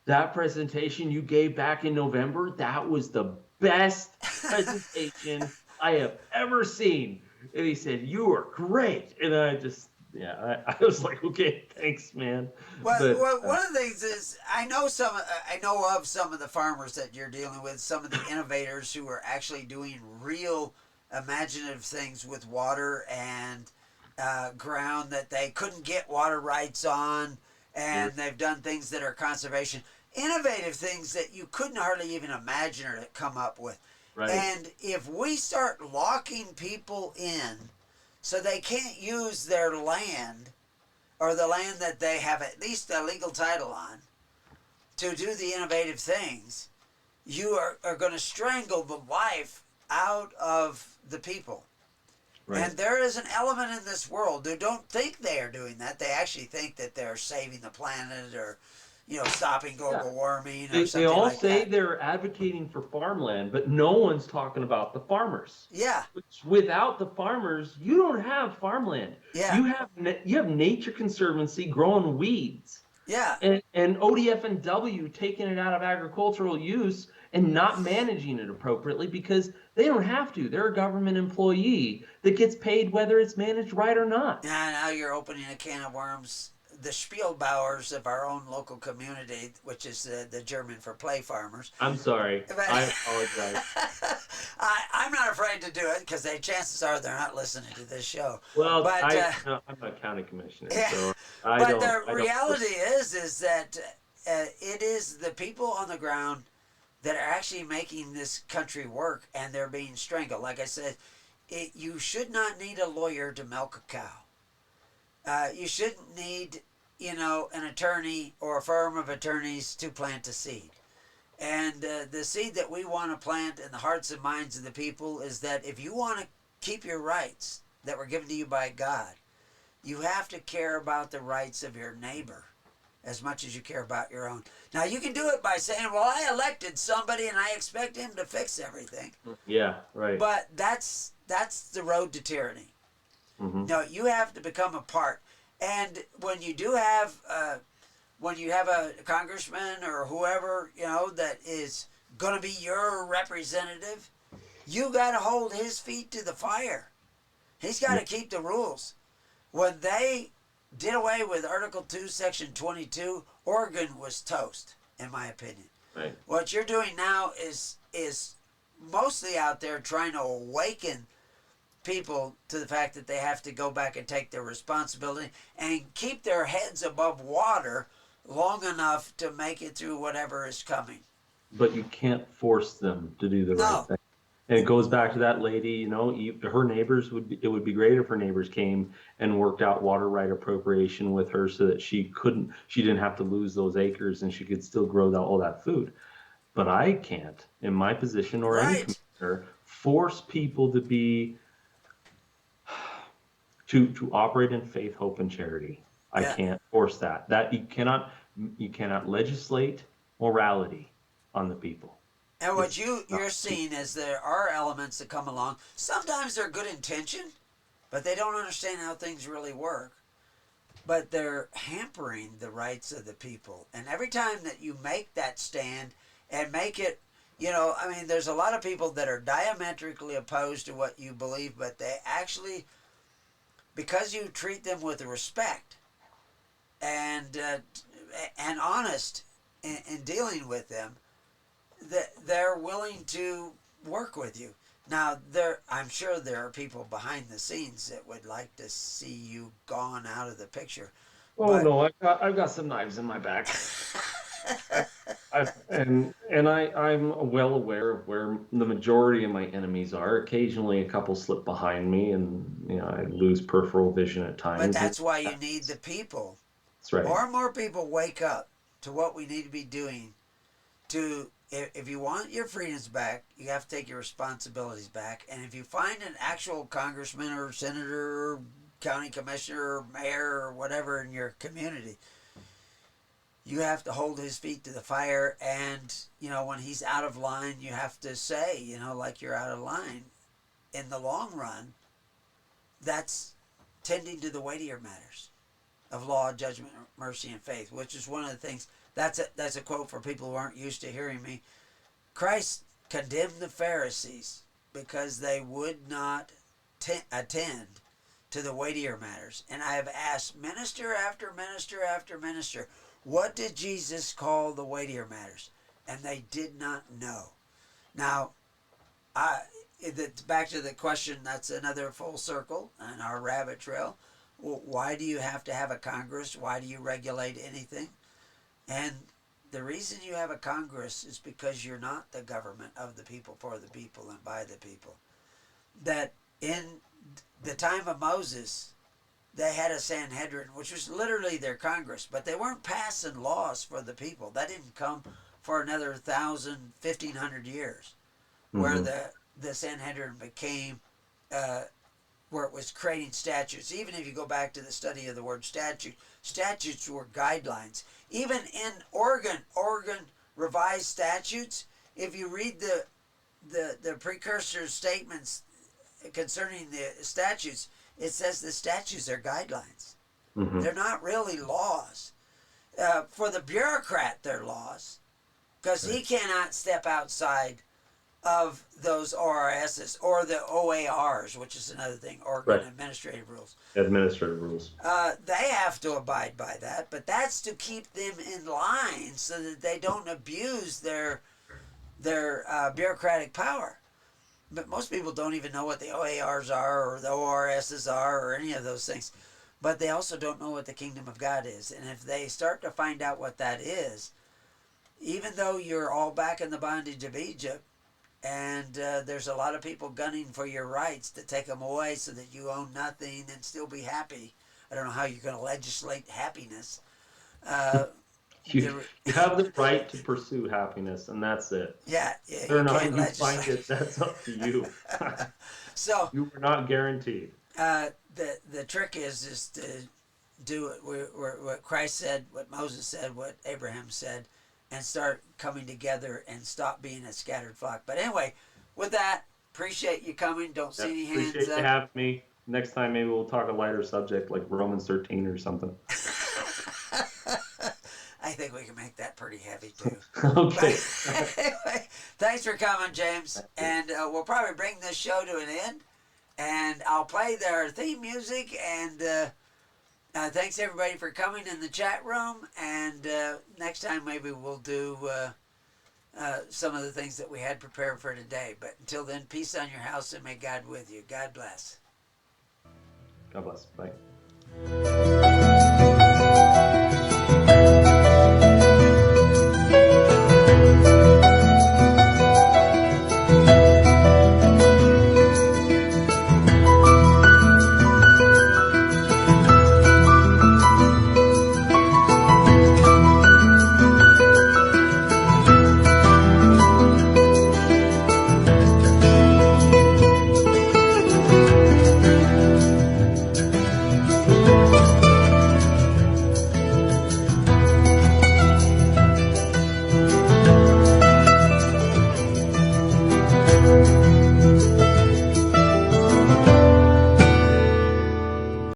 "That presentation you gave back in November, that was the best presentation I have ever seen." And he said, "You were great." And I just, I was like, "Okay, thanks, man." Well, one of the things is I know of some of the farmers that you're dealing with, some of the innovators who are actually doing real imaginative things with water and ground that they couldn't get water rights on, and they've done things that are conservation, innovative things that you couldn't hardly even imagine or come up with. Right. And if we start locking people in so they can't use their land, or the land that they have at least a legal title on, to do the innovative things, you are going to strangle the life out of the people. Right. And there is an element in this world who don't think they are doing that. They actually think that they're saving the planet or, stopping global warming or something like that. They all say they're advocating for farmland, but no one's talking about the farmers. Yeah. Without the farmers, you don't have farmland. Yeah. You have Nature Conservancy growing weeds. Yeah. And ODF&W taking it out of agricultural use and not managing it appropriately because they don't have to. They're a government employee that gets paid whether it's managed right or not. Yeah, now you're opening a can of worms the Spielbauers of our own local community, which is the German for play farmers. I'm sorry. But I apologize. I'm not afraid to do it because chances are they're not listening to this show. Well, But no, I'm a county commissioner, yeah, so but the reality is that it is the people on the ground that are actually making this country work, and they're being strangled. Like I said, you should not need a lawyer to milk a cow. You shouldn't need, an attorney or a firm of attorneys to plant a seed. And the seed that we want to plant in the hearts and minds of the people is that if you want to keep your rights that were given to you by God, you have to care about the rights of your neighbor as much as you care about your own. Now, you can do it by saying, well, I elected somebody and I expect him to fix everything. Yeah, right. But that's the road to tyranny. Mm-hmm. No, you have to become a part. And when you do have a congressman or whoever, that is going to be your representative, you got to hold his feet to the fire. He's got to keep the rules. When they did away with Article 2, Section 22, Oregon was toast, in my opinion. Right. What you're doing now is mostly out there trying to awaken people to the fact that they have to go back and take their responsibility and keep their heads above water long enough to make it through whatever is coming. But you can't force them to do the right thing. And it goes back to that lady, her neighbors it would be great if her neighbors came and worked out water right appropriation with her so that she didn't have to lose those acres and she could still grow all that food. But I can't, in my position or any commissioner, force people to operate in faith, hope, and charity. I can't force that. That you cannot legislate morality on the people. And what you're seeing is there are elements that come along. Sometimes they're good intention, but they don't understand how things really work. But they're hampering the rights of the people. And every time that you make that stand and make it, there's a lot of people that are diametrically opposed to what you believe, but they actually, because you treat them with respect and honest in dealing with them, they're willing to work with you. Now, I'm sure there are people behind the scenes that would like to see you gone out of the picture. Oh, no, I've got some knives in my back. I'm well aware of where the majority of my enemies are. Occasionally, a couple slip behind me, and I lose peripheral vision at times. But that's why you need the people. That's right. More and more people wake up to what we need to be doing if you want your freedoms back, you have to take your responsibilities back. And if you find an actual congressman or senator or county commissioner or mayor or whatever in your community, you have to hold his feet to the fire. And, when he's out of line, you have to say, like you're out of line. In the long run, that's tending to the weightier matters of law, judgment, mercy, and faith, which is one of the things. That's a quote for people who aren't used to hearing me. Christ condemned the Pharisees because they would not attend to the weightier matters. And I have asked minister after minister after minister, what did Jesus call the weightier matters? And they did not know. Now, back to the question, that's another full circle on our rabbit trail. Well, why do you have to have a Congress? Why do you regulate anything? And the reason you have a Congress is because you're not the government of the people, for the people, and by the people. That in the time of Moses, they had a Sanhedrin, which was literally their Congress, but they weren't passing laws for the people. That didn't come for another 1,000, 1,500 years, where the Sanhedrin became, where it was creating statutes. Even if you go back to the study of the word statute, statutes were guidelines. Even in Oregon revised statutes, if you read the precursor statements concerning the statutes, it says the statutes are guidelines. Mm-hmm. They're not really laws. For the bureaucrat, they're laws, because he cannot step outside of those ORSs or the OARs, which is another thing, Oregon Right. Administrative Rules. Administrative rules. They have to abide by that, but that's to keep them in line so that they don't abuse their bureaucratic power. But most people don't even know what the OARs are or the ORSs are or any of those things. But they also don't know what the kingdom of God is. And if they start to find out what that is, even though you're all back in the bondage of Egypt, and there's a lot of people gunning for your rights to take them away so that you own nothing and still be happy. I don't know how you're going to legislate happiness. You have the right to pursue happiness, and that's it. Yeah, Whether or you not can't you find legislate. it, that's up to you. So You are not guaranteed. the trick is to do what Christ said, what Moses said, what Abraham said, and start coming together and stop being a scattered flock. But anyway, with that, appreciate you coming. Don't see any hands Appreciate you up. having me. Next time, maybe we'll talk a lighter subject like Romans 13 or something. I think we can make that pretty heavy too. Okay. Anyway, thanks for coming, James. And we'll probably bring this show to an end. And I'll play their theme music. And thanks everybody for coming in the chat room. And next time maybe we'll do some of the things that we had prepared for today. But until then, peace on your house and may God with you. God bless. God bless. Bye.